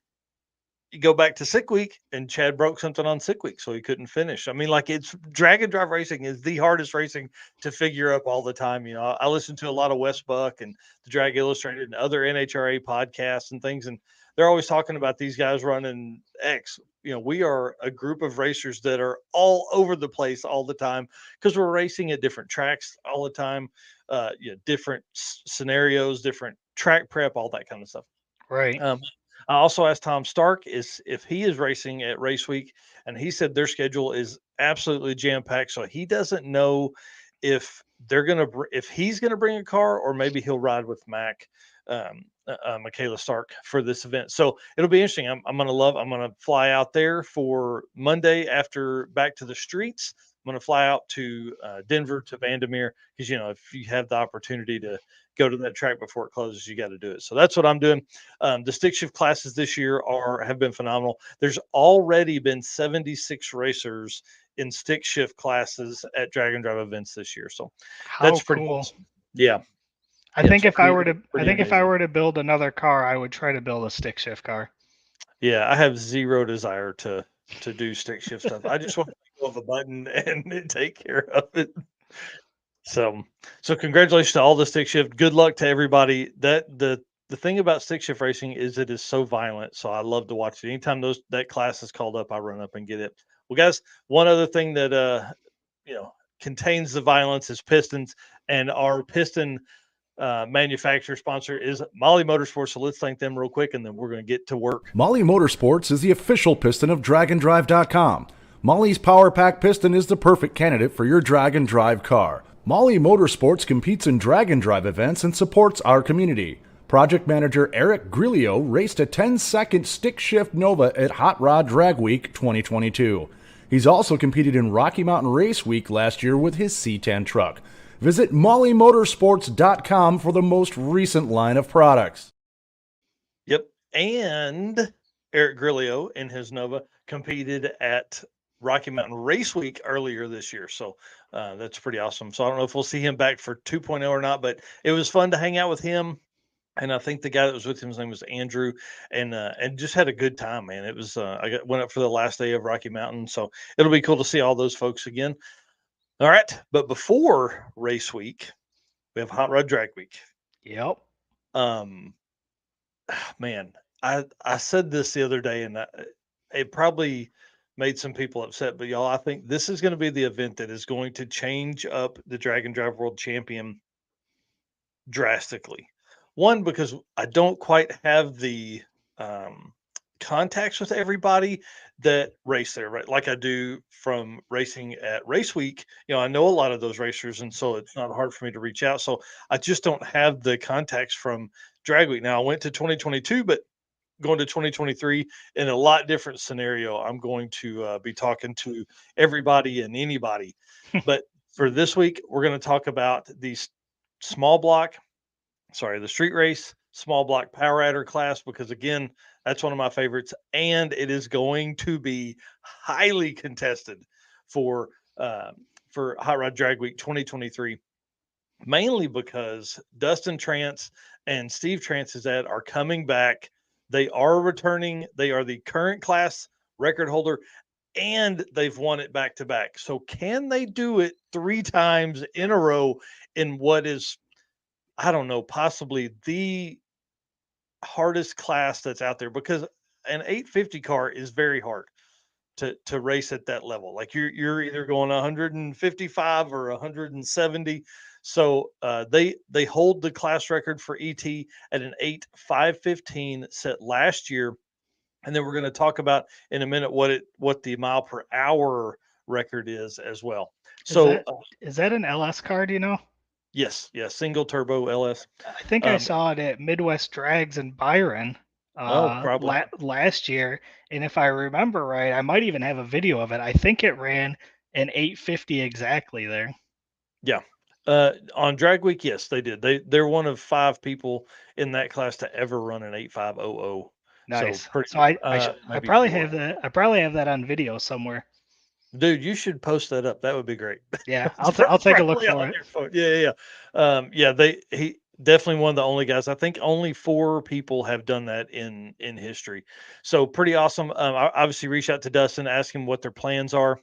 you go back to sick week, and Chad broke something on sick week, so he couldn't finish. I mean, like, it's drag and drive racing is the hardest racing to figure up all the time. I listen to a lot of Wes Buck and the Drag Illustrated and other NHRA podcasts and things, and they're always talking about these guys running X. We are a group of racers that are all over the place all the time because we're racing at different tracks all the time, different scenarios, different track prep, all that kind of stuff. Right. I also asked Tom Stark if he is racing at Race Week, and he said their schedule is absolutely jam packed. So he doesn't know if if he's gonna bring a car, or maybe he'll ride with Mac, Michaela Stark, for this event. So it'll be interesting. I'm gonna fly out there for Monday after Back to the Streets. I'm gonna fly out to Denver to Vandermeer, because if you have the opportunity to go to that track before it closes, you got to do it. So that's what I'm doing. The stick shift classes this year have been phenomenal. There's already been 76 racers in stick shift classes at Drag and Drive events this year. So that's pretty cool. awesome. Yeah. I think if I were to build another car, I would try to build a stick shift car. Yeah, I have zero desire to do stick shift stuff. I just want to go of a button and take care of it. So congratulations to all the stick shift. Good luck to everybody. The thing about stick shift racing is it is so violent. So I love to watch it. Anytime that class is called up, I run up and get it. Well, guys, one other thing that contains the violence is pistons, and our piston manufacturer sponsor is Molly Motorsports. So let's thank them real quick, and then we're going to get to work. Molly Motorsports is the official piston of DragandDrive.com. Molly's Power Pack piston is the perfect candidate for your drag and drive car. Molly Motorsports competes in drag and drive events and supports our community. Project manager Eric Grillo raced a 10-second stick shift Nova at Hot Rod Drag Week 2022. He's also competed in Rocky Mountain Race Week last year with his C10 truck. Visit mollymotorsports.com for the most recent line of products. Yep. And Eric Grillo in his Nova competed at Rocky Mountain Race Week earlier this year. So that's pretty awesome. So I don't know if we'll see him back for 2.0 or not, but it was fun to hang out with him. And I think the guy that was with him, his name was Andrew, and just had a good time, man. It was went up for the last day of Rocky Mountain, so it'll be cool to see all those folks again. All right, but before race week, we have Hot Rod Drag Week. Yep. Man, I said this the other day, and it probably made some people upset, but y'all, I think this is going to be the event that is going to change up the Drag and Drive World Champion drastically. One, because I don't quite have the contacts with everybody that race there, right? Like I do from racing at Race Week. I know a lot of those racers, and so it's not hard for me to reach out. So I just don't have the contacts from Drag Week. Now I went to 2022, but going to 2023 in a lot different scenario. I'm going to be talking to everybody and anybody. But for this week, we're going to talk about the street race small block power adder class, because again, that's one of my favorites, and it is going to be highly contested for Hot Rod Drag Week 2023, mainly because Dustin Trance and Steve Trance's are coming back. They are returning. They are the current class record holder, and they've won it back to back. So can they do it 3 times in a row in what is, I don't know, possibly the hardest class that's out there? Because an 850 car is very hard to race at that level. Like you're either going 155 or 170. So they hold the class record for ET at an 8.515 set last year, and then we're going to talk about in a minute what the mile per hour record is as well. Is that an LS car? Do you know? Yes, single turbo LS. I think I saw it at Midwest Drags in Byron probably last year, and if I remember right, I might even have a video of it. I think it ran an 850 exactly there. Yeah. On Drag Week, yes, they did. They're one of 5 people in that class to ever run an 8500. Nice. So I probably have that. I probably have that on video somewhere. Dude, you should post that up. That would be great. Yeah, I'll take a look for it. Yeah. definitely one of the only guys. I think only 4 people have done that in history. So pretty awesome. I obviously reached out to Dustin, ask him what their plans are.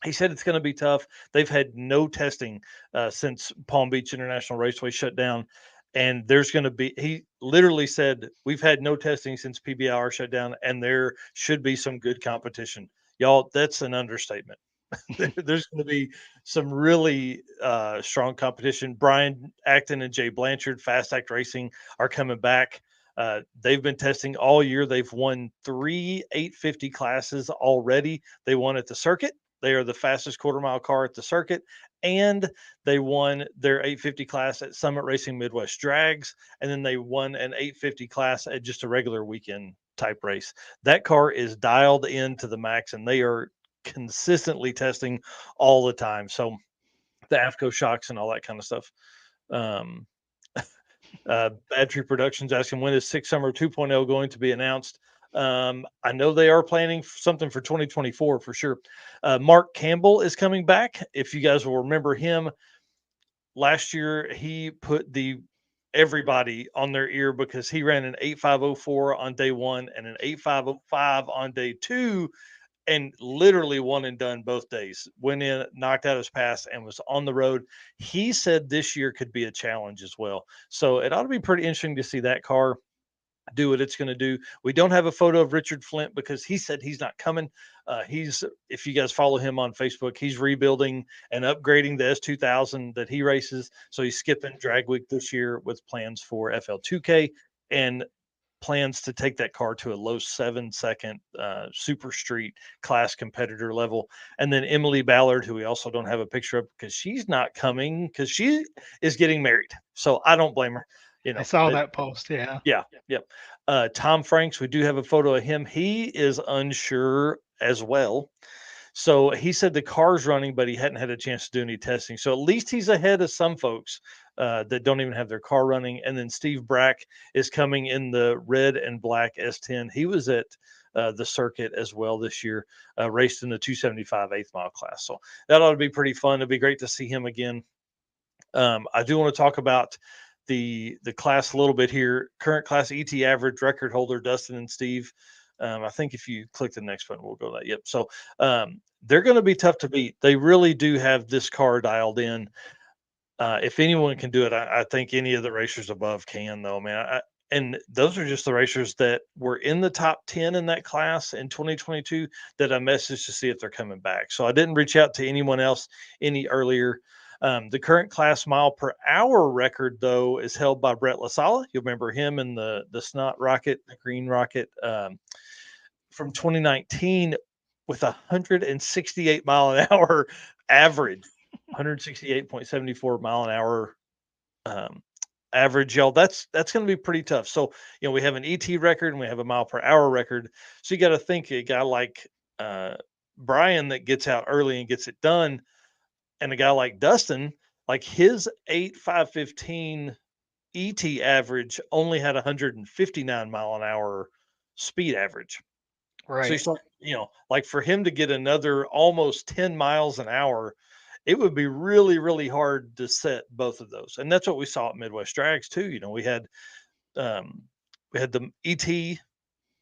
He said it's going to be tough. They've had no testing since Palm Beach International Raceway shut down. And there's going to be, he literally said, we've had no testing since PBR shut down, and there should be some good competition. Y'all, that's an understatement. There's going to be some really strong competition. Brian Acton and Jay Blanchard, Fast Act Racing, are coming back. They've been testing all year. They've won 3 850 classes already. They won at the circuit. They are the fastest quarter mile car at the circuit. And they won their 850 class at Summit Racing Midwest Drags. And then they won an 850 class at just a regular weekend type race. That car is dialed into the max, and they are consistently testing all the time. So the AFCO shocks and all that kind of stuff. Bad Tree Productions asking, when is Six Summer 2.0 going to be announced? I know they are planning something for 2024 for sure. Mark Campbell is coming back. If you guys will remember him, last year he put everybody on their ear because he ran an 8504 on day 1 and an 8505 on day 2, and literally one and done both days. Went in, knocked out his pass, and was on the road. He said this year could be a challenge as well. So it ought to be pretty interesting to see that car do what it's going to do. We don't have a photo of Richard Flint because he said he's not coming. If you guys follow him on Facebook, he's rebuilding and upgrading the S2000 that he races. So he's skipping Drag Week this year with plans for FL2K and plans to take that car to a low 7-second super street class competitor level. And then Emily Ballard, who we also don't have a picture of because she's not coming because she is getting married. So I don't blame her. I saw that post. Yeah. Yeah. Yep. Tom Franks, we do have a photo of him. He is unsure as well. So he said the car's running, but he hadn't had a chance to do any testing. So at least he's ahead of some folks that don't even have their car running. And then Steve Brack is coming in the red and black S10. He was at the circuit as well this year, raced in the 275 8th mile class. So that ought to be pretty fun. It'd be great to see him again. I do want to talk about the class a little bit here. Current class ET average record holder Dustin and Steve. I think if you click the next button, we'll go to that. Yep. So they're going to be tough to beat. They really do have this car dialed in. If anyone can do it, I think any of the racers above can, though, man. And those are just the racers that were in the top 10 in that class in 2022 that I messaged to see if they're coming back. So I didn't reach out to anyone else any earlier. The current class mile per hour record, though, is held by Brett LaSala. You'll remember him in the Snot Rocket, the green rocket from 2019 with 168 mile an hour average, 168.74 mile an hour average. Y'all, that's going to be pretty tough. So, we have an ET record and we have a mile per hour record. So you got to think a guy like Brian that gets out early and gets it done, and a guy like Dustin, like his 8.515 ET average only had 159 mile an hour speed average. Right. So you start, like for him to get another almost 10 miles an hour, it would be really, really hard to set both of those. And that's what we saw at Midwest Drags too. We had the ET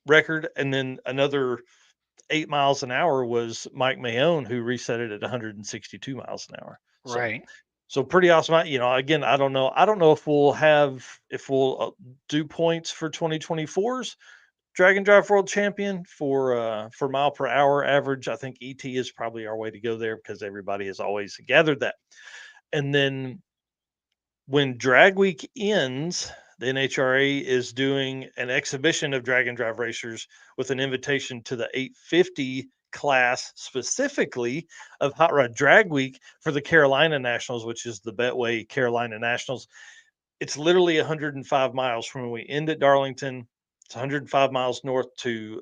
record, and then another 8 miles an hour was Mike Mayone, who reset it at 162 miles an hour. Right. So pretty awesome. Again, I don't know if we'll do points for 2024's Drag and Drive World Champion for mile per hour average. I think ET is probably our way to go there because everybody has always gathered that. And then when Drag Week ends, the NHRA is doing an exhibition of drag and drive racers with an invitation to the 850 class specifically of Hot Rod Drag Week for the Carolina Nationals, which is the Betway Carolina Nationals. It's literally 105 miles from when we end at Darlington. It's 105 miles north to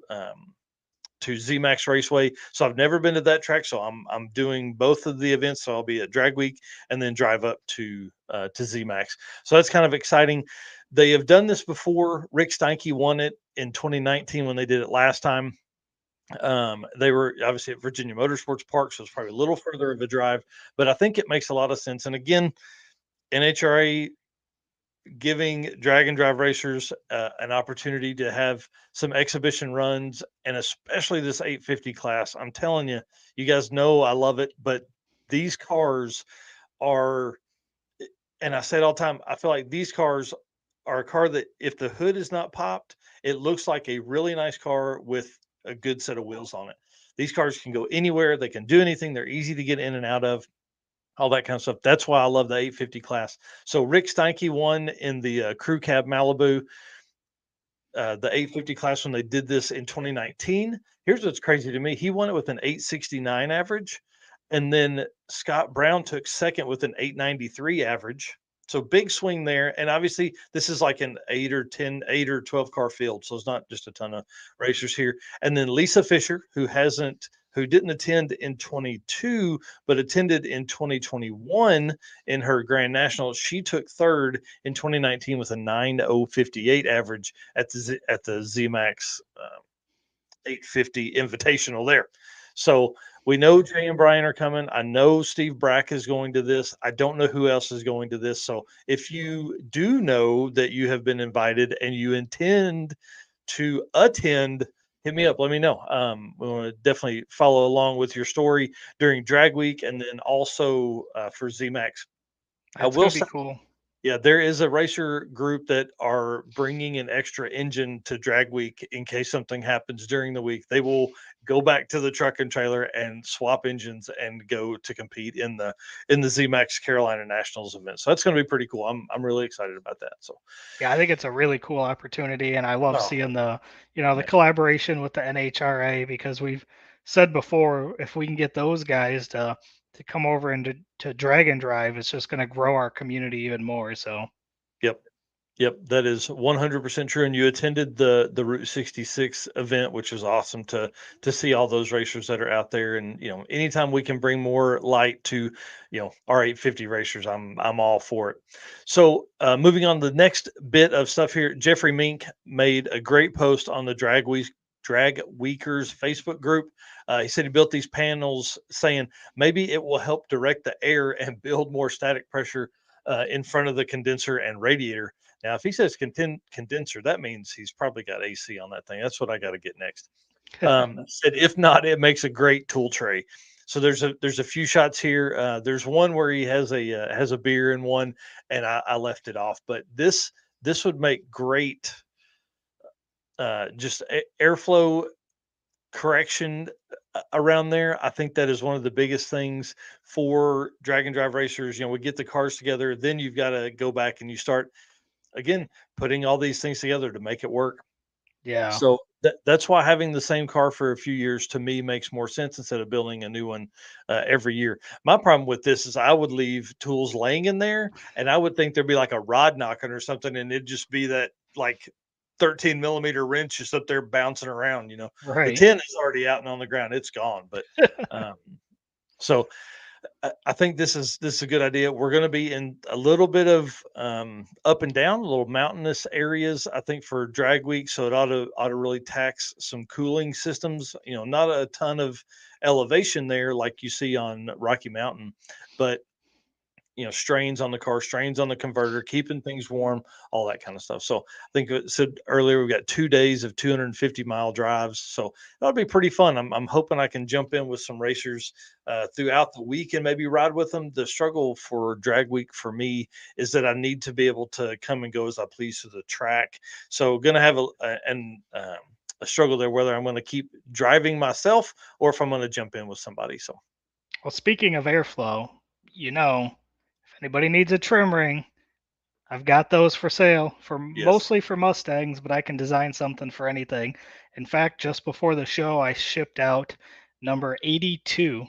ZMAX Raceway. So I've never been to that track. So I'm doing both of the events. So I'll be at Drag Week and then drive up to ZMAX. So that's kind of exciting. They have done this before. Rick Steinke won it in 2019 when they did it last time. They were obviously at Virginia Motorsports Park, so it's probably a little further of a drive, but I think it makes a lot of sense. And again, NHRA giving drag and drive racers an opportunity to have some exhibition runs, and especially this 850 class. I'm telling you, you guys know I love it, but these cars are, and I say it all the time, I feel like these cars are a car that if the hood is not popped, it looks like a really nice car with a good set of wheels on it. These cars can go anywhere, they can do anything, they're easy to get in and out of, all that kind of stuff. That's why I love the 850 class. So Rick Steinke won in the Crew Cab Malibu, the 850 class when they did this in 2019. Here's what's crazy to me: he won it with an 869 average, and then Scott Brown took second with an 893 average. So big swing there. And obviously, this is like an 8 or 12 car field. So it's not just a ton of racers here. And then Lisa Fisher, who didn't attend in 22, but attended in 2021 in her Grand National. She took third in 2019 with a 9:058 average at the ZMAX 850 Invitational there. So we know Jay and Brian are coming. I know Steve Brack is going to this. I don't know who else is going to this. So if you do know that you have been invited and you intend to attend, hit me up. Let me know. We want to definitely follow along with your story during Drag Week, and then also for ZMAX. I That's will gonna be say, cool. yeah, there is a racer group that are bringing an extra engine to Drag Week in case something happens during the week. They will go back to the truck and trailer and swap engines and go to compete in the ZMAX Carolina Nationals event. So that's going to be pretty cool. I'm really excited about that. So Yeah, I think it's a really cool opportunity, and I love oh, seeing the yeah. collaboration with the NHRA, because we've said before, if we can get those guys to come over and to drag and drive, it's just going to grow our community even more. So Yep. Yep, that is 100% true. And you attended the Route 66 event, which was awesome to see all those racers that are out there. And anytime we can bring more light to our 850 racers, I'm all for it. So moving on to the next bit of stuff here, Jeffrey Mink made a great post on the Drag Weekers Facebook group. He said he built these panels saying maybe it will help direct the air and build more static pressure in front of the condenser and radiator. Now, if he says condenser, that means he's probably got AC on that thing. That's what I got to get next. Said if not, it makes a great tool tray. So there's a few shots here. There's one where he has a beer in one, and I left it off. But this would make great just airflow correction around there. I think that is one of the biggest things for drag and drive racers. We get the cars together, then you've got to go back and you start again putting all these things together to make it work. yeah, So that's why having the same car for a few years to me makes more sense instead of building a new one every year. My problem with this is I would leave tools laying in there, and I would think there'd be like a rod knocking or something, and it'd just be that like 13 millimeter wrench just up there bouncing around. The right. 10 is already out and on the ground; it's gone. But um, so I think this is a good idea. We're going to be in a little bit of up and down, a little mountainous areas. I think for drag week, so it ought to really tax some cooling systems. Not a ton of elevation there like you see on Rocky Mountain, but strains on the car, strains on the converter, keeping things warm, all that kind of stuff. So I think it said earlier we've got 2 days of 250-mile drives, so that'll be pretty fun. I'm hoping I can jump in with some racers throughout the week and maybe ride with them. The struggle for drag week for me is that I need to be able to come and go as I please to the track. So going to have a struggle there whether I'm going to keep driving myself or if I'm going to jump in with somebody. So Well, speaking of airflow, if anybody needs a trim ring, I've got those for sale, for yes, mostly for Mustangs, but I can design something for anything. In fact, just before the show, I shipped out number 82.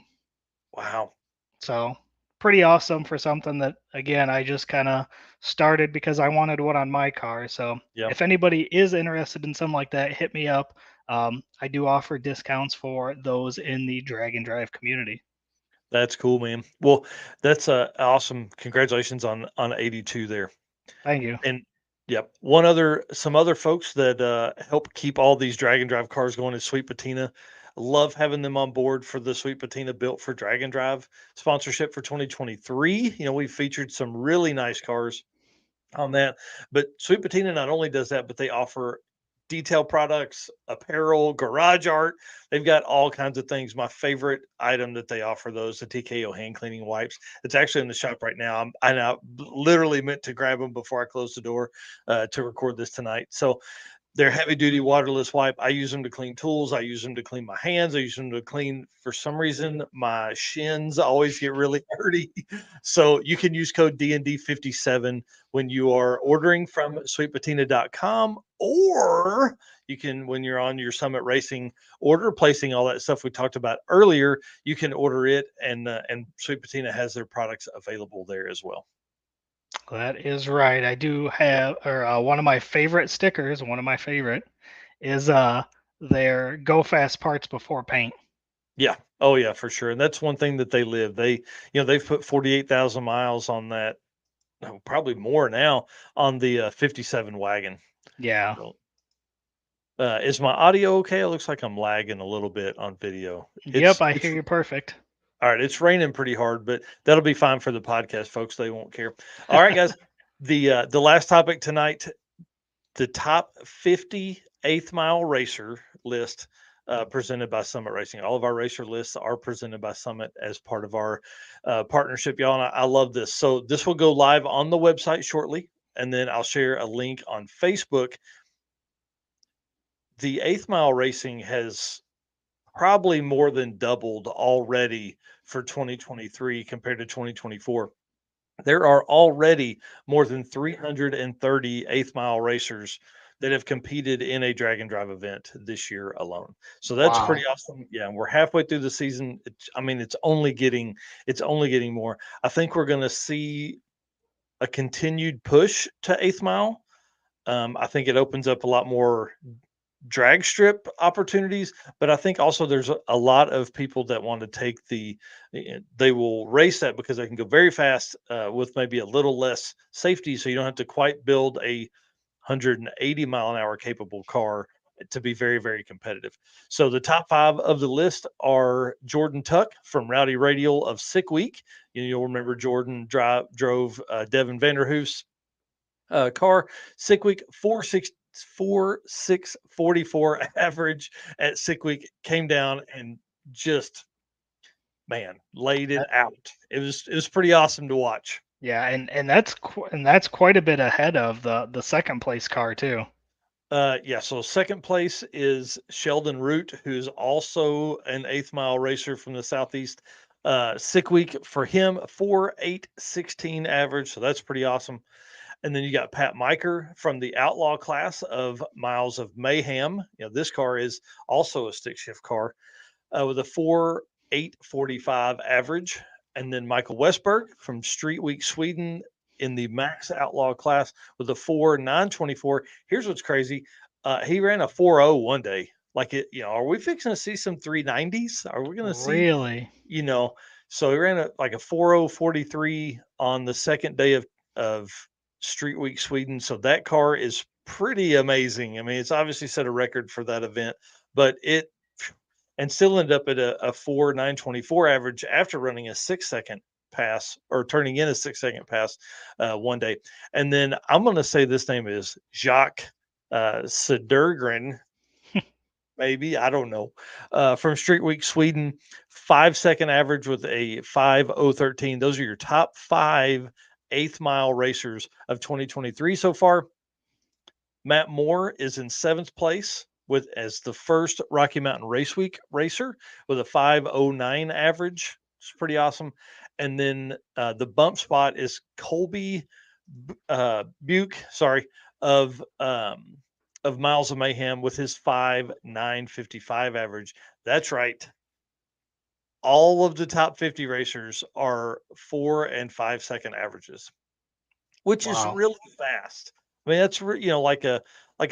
wow, So pretty awesome for something that, again, I just kind of started because I wanted one on my car. So yeah. if anybody is interested in something like that, hit me up. I do offer discounts for those in the drag and drive community. That's cool, man. Well, that's awesome. Congratulations on 82 there. Thank you. And yep, some other folks that help keep all these drag and drive cars going is Sweet Patina. Love having them on board for the Sweet Patina Built for Drag and Drive sponsorship for 2023. We featured some really nice cars on that. But Sweet Patina not only does that, but they offer detail products, apparel, garage art. They've got all kinds of things. My favorite item that they offer, those the TKO hand cleaning wipes. It's actually in the shop right now. I now literally meant to grab them before I closed the door to record this tonight. So they're heavy duty waterless wipe. I use them to clean tools. I use them to clean my hands. I use them to clean, for some reason, my shins always get really dirty. So you can use code DND57 when you are ordering from sweetpatina.com, or you can, when you're on your Summit Racing order, placing all that stuff we talked about earlier, you can order it, and Sweet Patina has their products available there as well. That is right. I do have, or one of my favorite stickers, is their Go Fast parts before paint. Yeah. Oh yeah, for sure. And that's one thing that they live. They've put 48,000 miles on that, probably more now, on the 57 wagon. Yeah. So, is my audio okay? It looks like I'm lagging a little bit on video. Yep, I hear you perfect. All right. It's raining pretty hard, but that'll be fine for the podcast, folks. They won't care. All right, guys. The last topic tonight, the top 50 eighth mile racer list, presented by Summit Racing. All of our racer lists are presented by Summit as part of our partnership, y'all. And I love this. So this will go live on the website shortly, and then I'll share a link on Facebook. The eighth mile racing has probably more than doubled already for 2023 compared to 2024. There are already more than 330 eighth mile racers that have competed in a drag and drive event this year alone. So that's Wow. pretty awesome. Yeah, and we're halfway through the season. It's only getting more. I think we're going to see a continued push to eighth mile. I think it opens up a lot more drag strip opportunities, but I think also there's a lot of people that want to take they will race that because they can go very fast with maybe a little less safety, so you don't have to quite build a 180-mile-an-hour capable car to be very, very competitive. So the top 5 of the list are Jordan Tuck from Rowdy Radial of Sick Week. You'll remember Jordan drove Devin Vanderhoof's car. Sick Week 4.644 average at Sick Week, came down and just, man, laid it out. It was pretty awesome to watch. Yeah, and that's quite a bit ahead of the second place car too. Yeah, so second place is Sheldon Root, who's also an eighth mile racer from the Southeast. Sick Week for him, 4.816 average, so that's pretty awesome. And then you got Pat Miker from the Outlaw class of Miles of Mayhem. This car is also a stick shift car with a 4.845 average. And then Michael Westberg from Street Week Sweden in the Max Outlaw class with a 4.924. Here's what's crazy. He ran a 4.0 one day. Are we fixing to see some 390s? Are we going to see, Really? So he ran a 4.043 on the second day of Street Week Sweden. So that car is pretty amazing. It's obviously set a record for that event, but and still ended up at a 4.924 average after running a 6-second pass, or turning in a 6-second pass one day. And then I'm going to say this name is Jacques Sedergren. Maybe, I don't know, from Street Week Sweden, 5-second average with a 5.013. Those are your top 5 eighth mile racers of 2023 so far. Matt Moore is in 7th place as the first Rocky Mountain Race Week racer with a 5.09 average. It's pretty awesome. And then the bump spot is Colby Buke, of Miles of Mayhem with his 5.955 average. That's right. All of the top 50 racers are 4 and 5 second averages, which is really fast. That's like a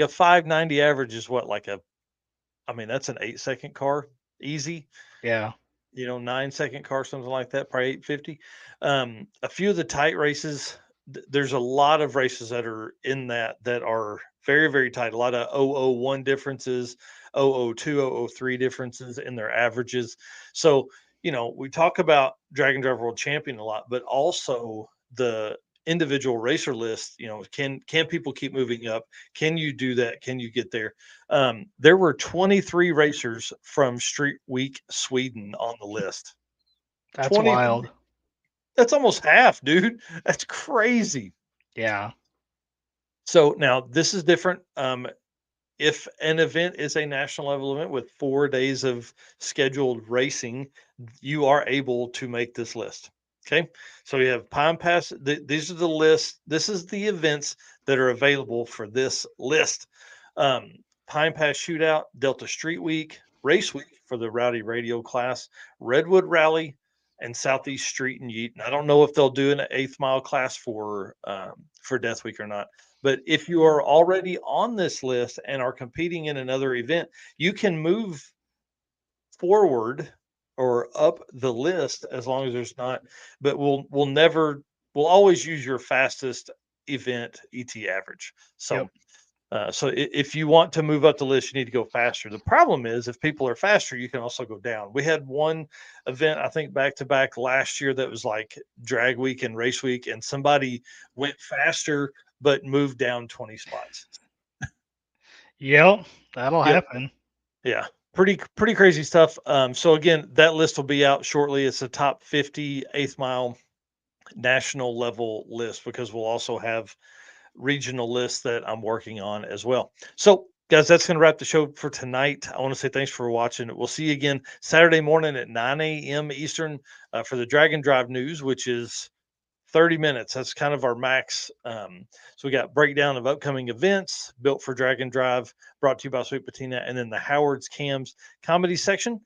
590 average is what, that's an 8-second car, easy. Yeah. 9-second car, something like that, probably 850. A few of the tight races, there's a lot of races that are in that are very, very tight. A lot of 001 differences, 002, 003 differences in their averages. So, we talk about Drag and Drive World Champion a lot, but also the individual racer list, can people keep moving up? Can you do that? Can you get there? There were 23 racers from Street Week Sweden on the list. That's 20. wild. That's almost half, dude. That's crazy. Yeah. So now this is different. If an event is a national level event with 4 days of scheduled racing, you are able to make this list. Okay. So we have Pine Pass. These are the lists. This is the events that are available for this list. Pine Pass Shootout, Delta Street Week, Race Week for the Rowdy Radio class, Redwood Rally, and Southeast Street and Yeet. And I don't know if they'll do an 8th mile class for Death Week or not. But if you are already on this list and are competing in another event, you can move forward or up the list as long as there's not. But we'll always use your fastest event ET average. So. Yep. If you want to move up the list, you need to go faster. The problem is if people are faster, you can also go down. We had one event, I think back to back last year that was like drag week and race week, and somebody went faster but moved down 20 spots. Yep. That'll Yep. happen. Yeah. Pretty crazy stuff. So again, that list will be out shortly. It's a top 50 8th mile national level list, because we'll also have regional list that I'm working on as well. So guys, that's going to wrap the show for tonight. I want to say thanks for watching. We'll see you again Saturday morning at 9 a.m. Eastern for the Drag and Drive news, which is 30 minutes. That's kind of our max. So we got breakdown of upcoming events built for Drag and Drive, brought to you by Sweet Patina, and then the Howard's Cams comedy section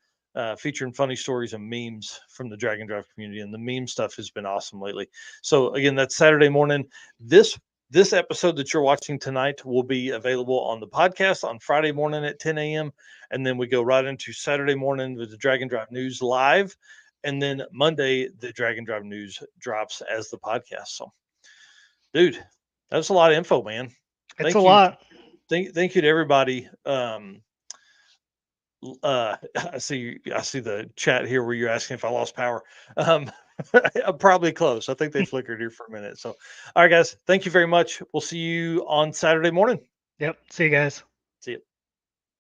featuring funny stories and memes from the Drag and Drive community. And the meme stuff has been awesome lately. So again, that's Saturday morning. This episode that you're watching tonight will be available on the podcast on Friday morning at 10 a.m. And then we go right into Saturday morning with the Drag and Drive News live. And then Monday, the Drag and Drive News drops as the podcast. So, dude, that was a lot of info, man. It's a lot. Thank you to everybody. I see the chat here where you're asking if I lost power. I'm probably close. I think they flickered here for a minute. So, all right, guys, thank you very much. We'll see you on Saturday morning. Yep. See you guys.